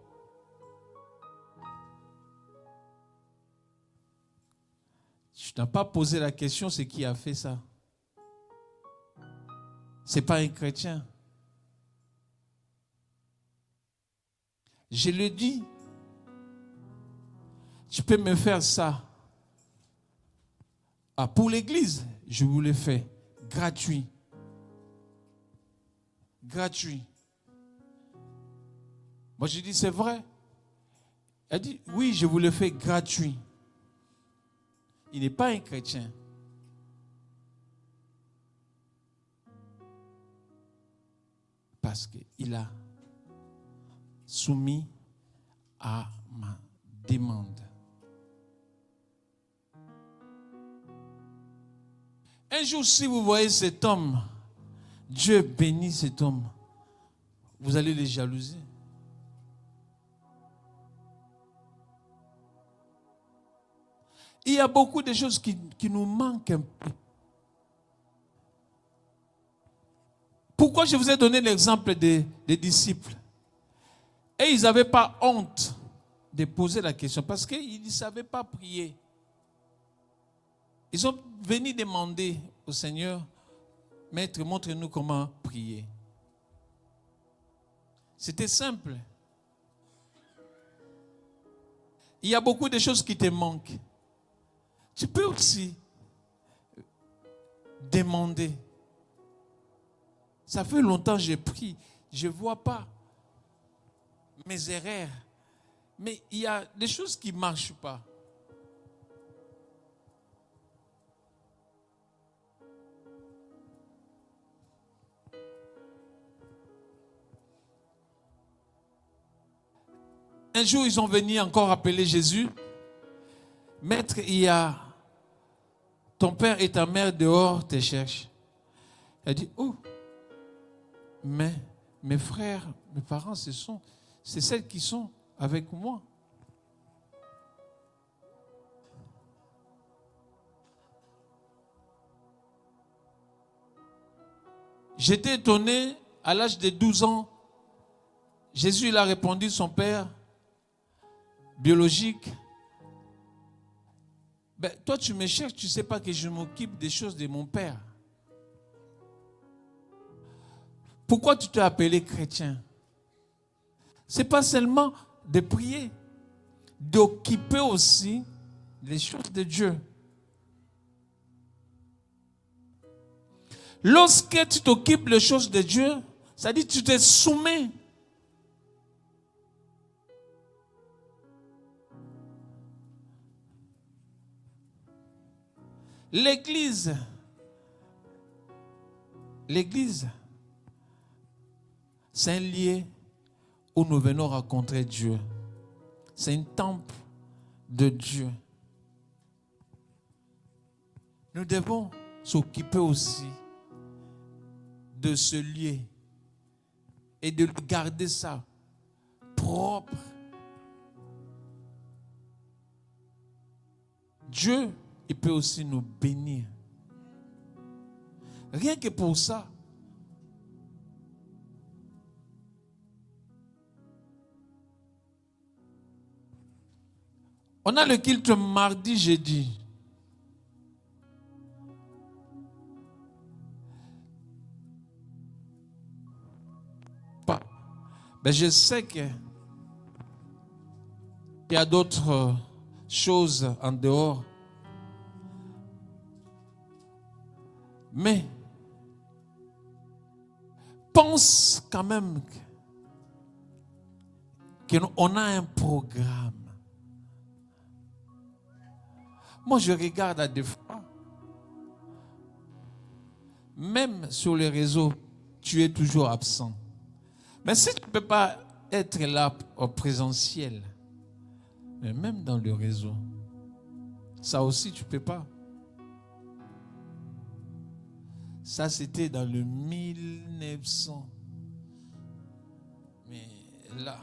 Tu n'as pas posé la question, c'est qui a fait ça? Ce n'est pas un chrétien. Je le dis, tu peux me faire ça. Ah, pour l'église, je vous le fais gratuit. Gratuit. Moi, je dis, c'est vrai. Elle dit, oui, je vous le fais gratuit. Il n'est pas un chrétien. Parce qu'il a soumis à ma demande. Un jour, si vous voyez cet homme, Dieu bénit cet homme, vous allez les jalouser. Il y a beaucoup de choses qui nous manquent un peu. Pourquoi je vous ai donné l'exemple des disciples? Et ils n'avaient pas honte de poser la question parce qu'ils ne savaient pas prier. Ils sont venus demander au Seigneur, Maître, montre-nous comment prier. C'était simple. Il y a beaucoup de choses qui te manquent. Tu peux aussi demander. Ça fait longtemps que je prie. Je ne vois pas mes erreurs. Mais il y a des choses qui ne marchent pas. Un jour, ils ont venu encore appeler Jésus. Maître, il y a ton père et ta mère dehors te cherchent. Elle dit, oh, mais mes frères, mes parents, c'est celles qui sont avec moi. J'étais étonné, à l'âge de 12 ans, Jésus il a répondu, son père biologique, ben, toi tu me cherches, tu ne sais pas que je m'occupe des choses de mon père. Pourquoi tu t'es appelé chrétien? Ce n'est pas seulement de prier, d'occuper aussi les choses de Dieu. Lorsque tu t'occupes des choses de Dieu, ça dit que tu te soumets. L'église, c'est un lieu où nous venons rencontrer Dieu. C'est un temple de Dieu. Nous devons s'occuper aussi de ce lieu et de garder ça propre. Dieu, il peut aussi nous bénir. Rien que pour ça. On a le culte mardi, jeudi. Ben je sais qu'il y a d'autres choses en dehors. Mais pense quand même qu'on a un programme. Moi, je regarde à des fois, même sur les réseaux, tu es toujours absent. Mais si tu ne peux pas être là au présentiel, mais même dans le réseau, ça aussi tu ne peux pas. Ça, c'était dans le 1900. Mais là,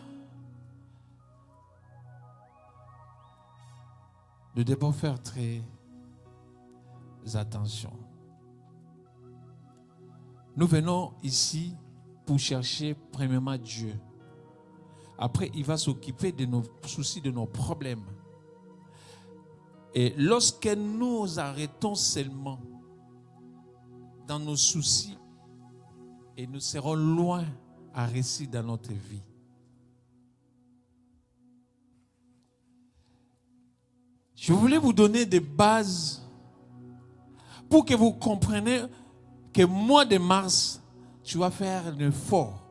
nous devons faire très attention. Nous venons ici pour chercher premièrement Dieu. Après, il va s'occuper de nos soucis, de nos problèmes. Et lorsque nous arrêtons seulement dans nos soucis, et nous serons loin à réussir dans notre vie. Je voulais vous donner des bases pour que vous compreniez que mois de mars, tu vas faire un effort.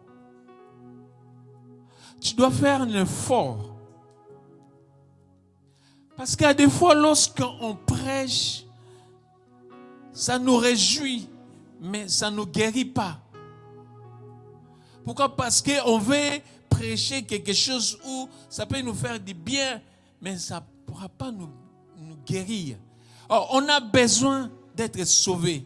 Tu dois faire un effort. Parce qu'à des fois, lorsqu'on prêche, ça nous réjouit, mais ça ne nous guérit pas. Pourquoi? Parce qu'on veut prêcher quelque chose où ça peut nous faire du bien, mais ça ne pourra pas nous guérir. Or, on a besoin d'être sauvé.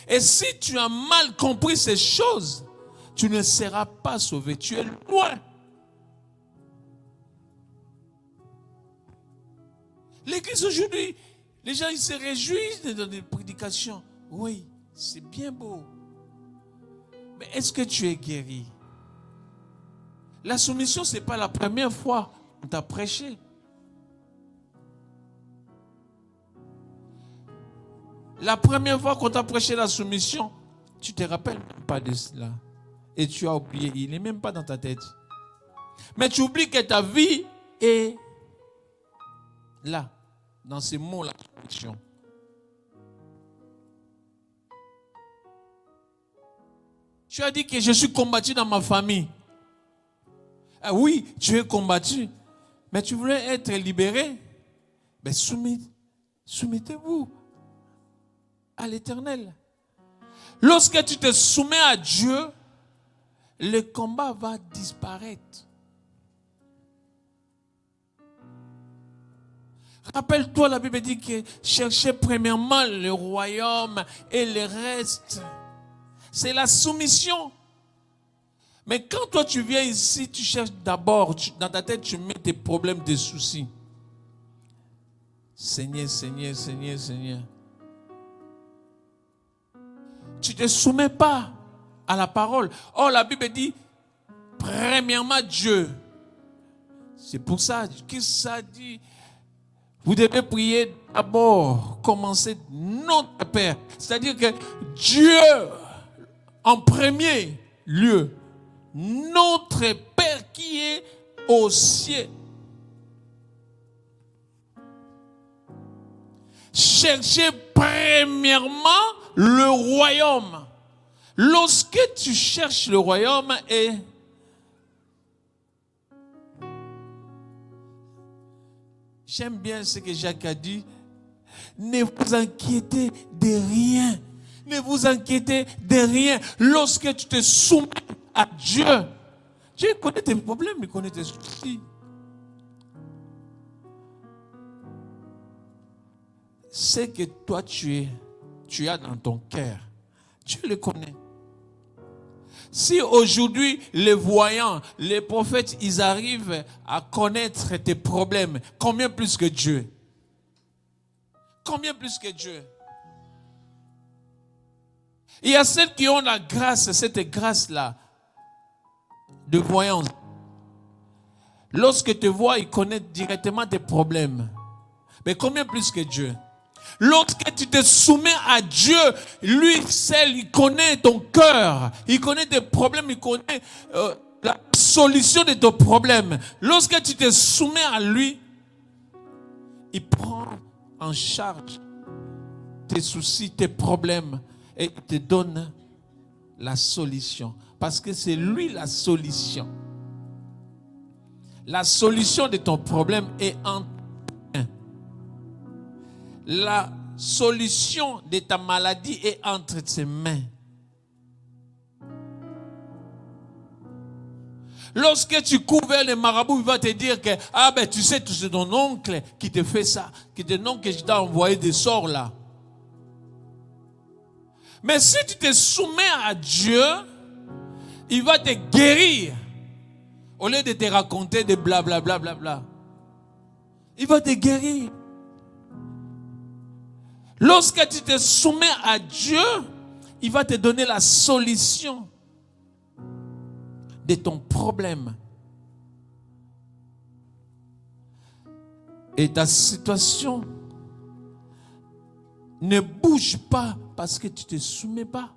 Et si tu as mal compris ces choses, tu ne seras pas sauvé. Tu es loin. L'église aujourd'hui, les gens ils se réjouissent dans des prédications. Oui, c'est bien beau. Mais est-ce que tu es guéri? La soumission, ce n'est pas la première fois qu'on t'a prêché. La première fois qu'on t'a prêché la soumission, tu ne te rappelles même pas de cela. Et tu as oublié, il n'est même pas dans ta tête. Mais tu oublies que ta vie est là, dans ces mots, la soumission. Tu as dit que je suis combattu dans ma famille. Ah oui, tu es combattu. Mais tu voulais être libéré. Mais soumettez-vous à l'Éternel. Lorsque tu te soumets à Dieu, le combat va disparaître. Rappelle-toi, la Bible dit que cherchez premièrement le royaume et le reste. C'est la soumission. Mais quand toi tu viens ici, tu cherches d'abord, dans ta tête tu mets tes problèmes, tes soucis. Seigneur, Seigneur, Seigneur, Seigneur. Tu ne te soumets pas à la parole. Oh, la Bible dit, premièrement Dieu. C'est pour ça que ça dit, vous devez prier d'abord, commencer notre Père. C'est-à-dire que Dieu, en premier lieu, notre Père qui est aux cieux. Cherchez premièrement le royaume. Lorsque tu cherches le royaume et j'aime bien ce que Jacques a dit. Ne vous inquiétez de rien. Ne vous inquiétez de rien. Lorsque tu te soumets à Dieu, Dieu connaît tes problèmes, il connaît tes soucis. Ce que toi tu as dans ton cœur, Dieu le connaît. Si aujourd'hui les voyants, les prophètes, ils arrivent à connaître tes problèmes, combien plus que Dieu? Combien plus que Dieu? Il y a celles qui ont la grâce, cette grâce-là de voyance. Lorsque tu vois, ils connaissent directement tes problèmes. Mais combien plus que Dieu? Lorsque tu te soumets à Dieu, lui seul, il connaît ton cœur, il connaît tes problèmes, il connaît la solution de ton problème. Lorsque tu te soumets à lui, il prend en charge tes soucis, tes problèmes et il te donne la solution. Parce que c'est lui la solution. La solution de ton problème est en la solution de ta maladie est entre ses mains. Lorsque tu cours vers le marabout, il va te dire que ah ben tu sais, c'est ton oncle qui te fait ça, qui te dit que je t'ai envoyé des sorts là. Mais si tu te soumets à Dieu, il va te guérir. Au lieu de te raconter des blablabla, bla, bla, bla. Il va te guérir. Lorsque tu te soumets à Dieu, il va te donner la solution de ton problème. Et ta situation ne bouge pas parce que tu ne te soumets pas.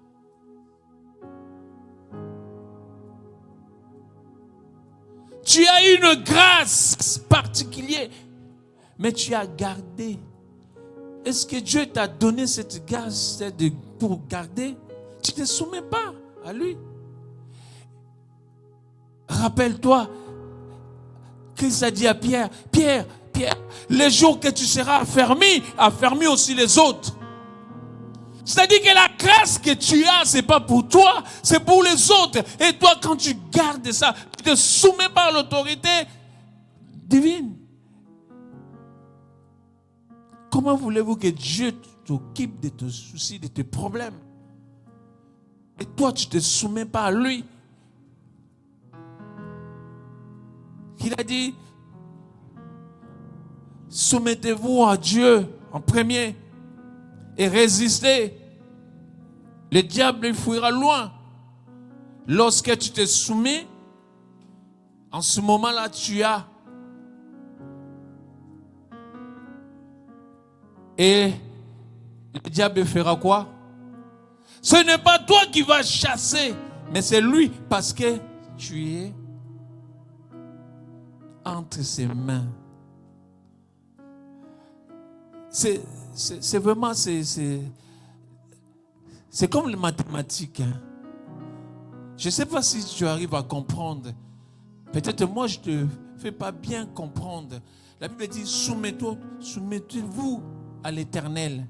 Tu as une grâce particulière, mais tu as gardé. Est-ce que Dieu t'a donné cette grâce pour garder? Tu ne te soumets pas à lui. Rappelle-toi, Christ a dit à Pierre, Pierre, les jours que tu seras affermis aussi les autres. C'est-à-dire que la grâce que tu as, ce n'est pas pour toi, c'est pour les autres. Et toi, quand tu gardes ça, tu te soumets pas à l'autorité divine. Comment voulez-vous que Dieu t'occupe de tes soucis, de tes problèmes? Et toi, tu ne te soumets pas à lui. Il a dit, soumettez-vous à Dieu en premier et résistez. Le diable, il fuira loin. Lorsque tu te soumets, en ce moment-là, tu as. Et le diable fera quoi? Ce n'est pas toi qui vas chasser, mais c'est lui, parce que tu es entre ses mains. C'est vraiment, c'est comme les mathématiques. Hein. Je ne sais pas si tu arrives à comprendre. Peut-être moi, je te fait pas bien comprendre. La Bible dit, soumettez-vous à l'Éternel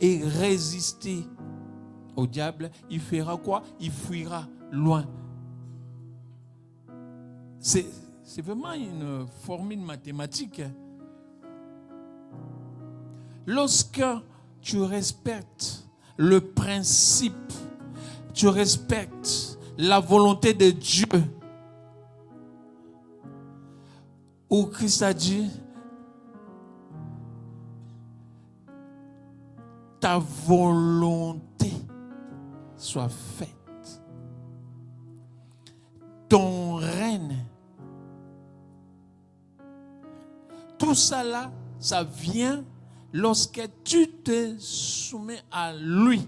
et résistez au diable. Il fera quoi? Il fuira loin. C'est vraiment une formule mathématique. Lorsque tu respectes le principe, tu respectes la volonté de Dieu, où Christ a dit, ta volonté soit faite. Ton règne. Tout ça là, ça vient lorsque tu te soumets à lui.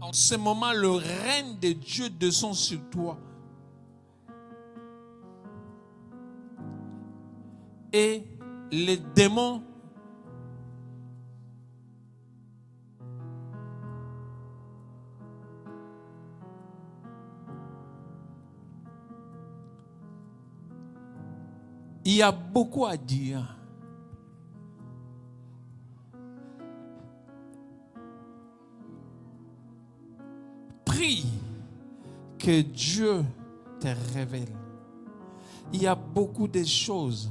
En ce moment, le règne de Dieu descend sur toi. Et les démons il y a beaucoup à dire. Prie que Dieu te révèle. Il y a beaucoup de choses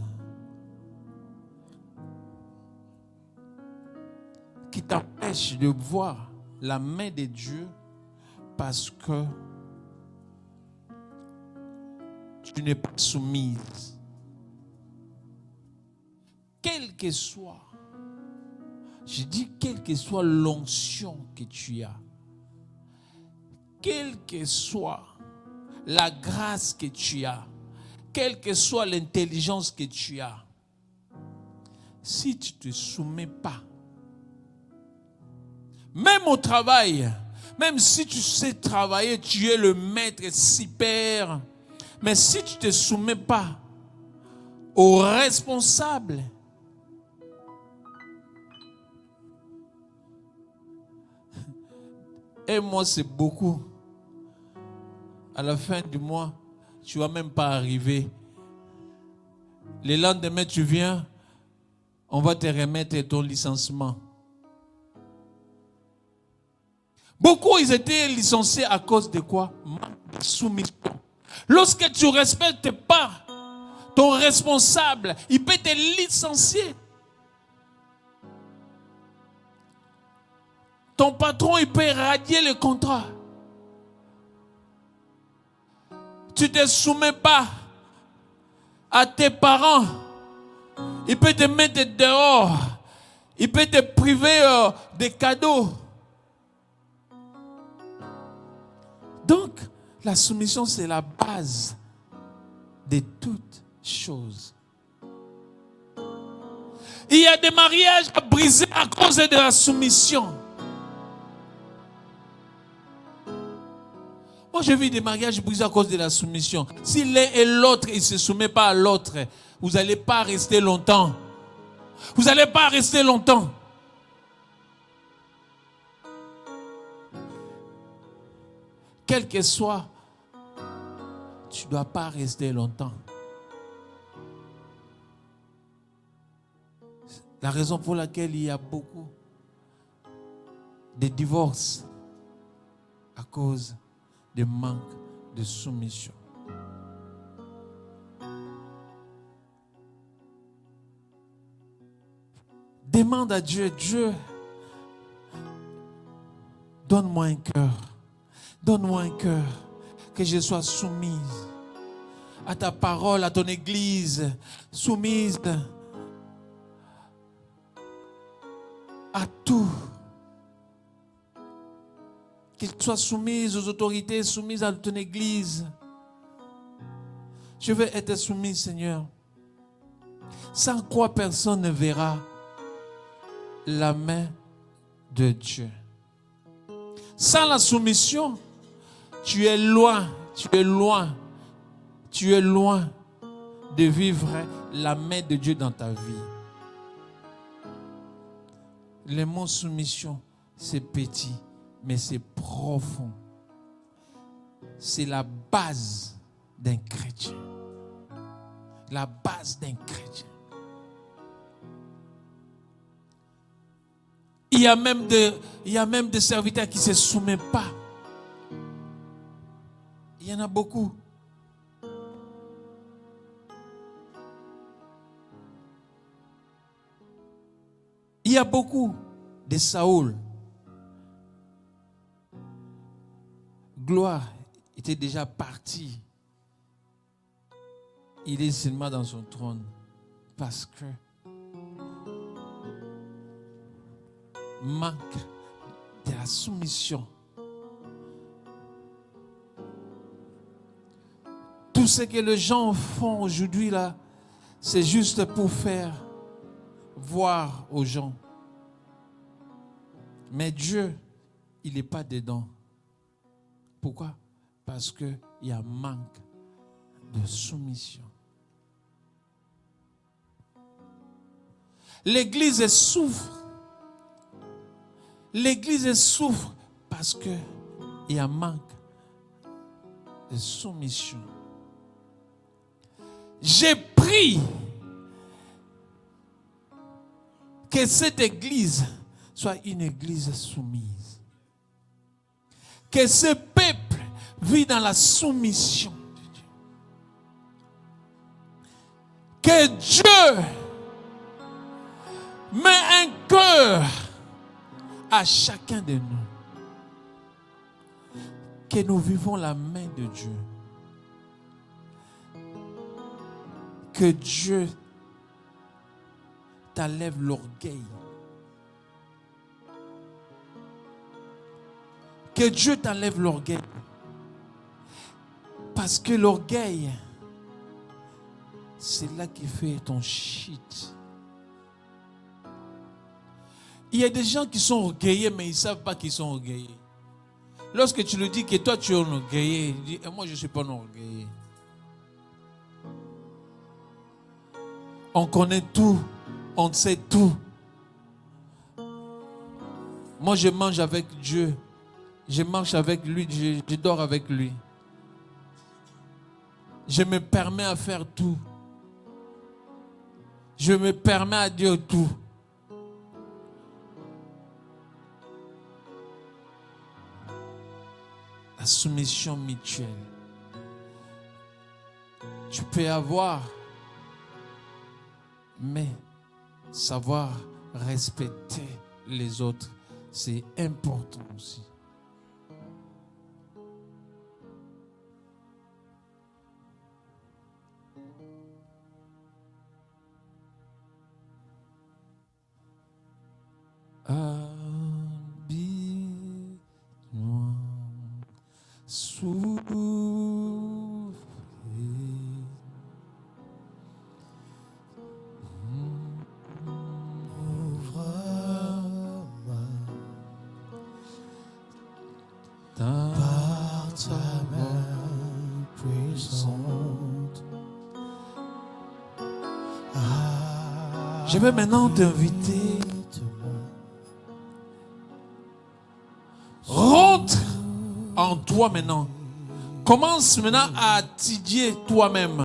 qui t'empêchent de voir la main de Dieu parce que tu n'es pas soumise. Quelle que soit, je dis quelle que soit l'onction que tu as, quelle que soit la grâce que tu as, quelle que soit l'intelligence que tu as, si tu ne te soumets pas, même au travail, même si tu sais travailler, tu es le maître super, mais si tu ne te soumets pas aux responsables, et moi, c'est beaucoup. À la fin du mois, tu ne vas même pas arriver. Le lendemain, tu viens, on va te remettre ton licenciement. Beaucoup, ils étaient licenciés à cause de quoi? Manque de soumission. Lorsque tu ne respectes pas ton responsable, il peut te licencier. Ton patron, il peut radier le contrat. Tu ne te soumets pas à tes parents. Il peut te mettre dehors. Il peut te priver des cadeaux. Donc, la soumission, c'est la base de toutes choses. Il y a des mariages à briser à cause de la soumission. Moi, j'ai vu des mariages brisés à cause de la soumission. Si l'un et l'autre, ils ne se soumettent pas à l'autre, vous n'allez pas rester longtemps. Vous n'allez pas rester longtemps. Quel que soit, tu ne dois pas rester longtemps. La raison pour laquelle il y a beaucoup de divorces à cause de manque de soumission. Demande à Dieu, Dieu, donne-moi un cœur. Donne-moi un cœur, que je sois soumise à ta parole, à ton église, soumise à tout. Que je sois soumise aux autorités, soumise à ton église. Je veux être soumise, Seigneur. Sans quoi personne ne verra la main de Dieu. Sans la soumission, tu es loin de vivre la main de Dieu dans ta vie. Le mot soumission, c'est petit, mais c'est profond. C'est la base d'un chrétien. La base d'un chrétien. Il y a même des serviteurs qui ne se soumettent pas. Il y en a beaucoup. Il y a beaucoup de Saoul. Gloire était déjà parti. Il est seulement dans son trône parce que manque de la soumission. Tout ce que les gens font aujourd'hui là, c'est juste pour faire voir aux gens. Mais Dieu, il n'est pas dedans. Pourquoi? Parce qu'il y a un manque de soumission. L'Église souffre. L'Église souffre parce qu'il y a un manque de soumission. J'ai pris que cette Église soit une Église soumise. Que ce peuple vit dans la soumission de Dieu. Que Dieu met un cœur à chacun de nous. Que nous vivons la main de Dieu. Que Dieu t'enlève l'orgueil. Que Dieu t'enlève l'orgueil. Parce que l'orgueil, c'est là qui fait ton shit. Il y a des gens qui sont orgueillés, mais ils ne savent pas qu'ils sont orgueillés. Lorsque tu lui dis que toi tu es un orgueillé, il dit, moi je ne suis pas un orgueillé. On connaît tout, on sait tout. Moi je mange avec Dieu. Je marche avec lui, je dors avec lui. Je me permets à faire tout. Je me permets à dire tout. La soumission mutuelle. Tu peux avoir, mais savoir respecter les autres, c'est important aussi. Habite-moi, souffrir. Par ta main puissante. Je vais maintenant t'inviter. Rentre en toi maintenant. Commence maintenant à étudier toi-même.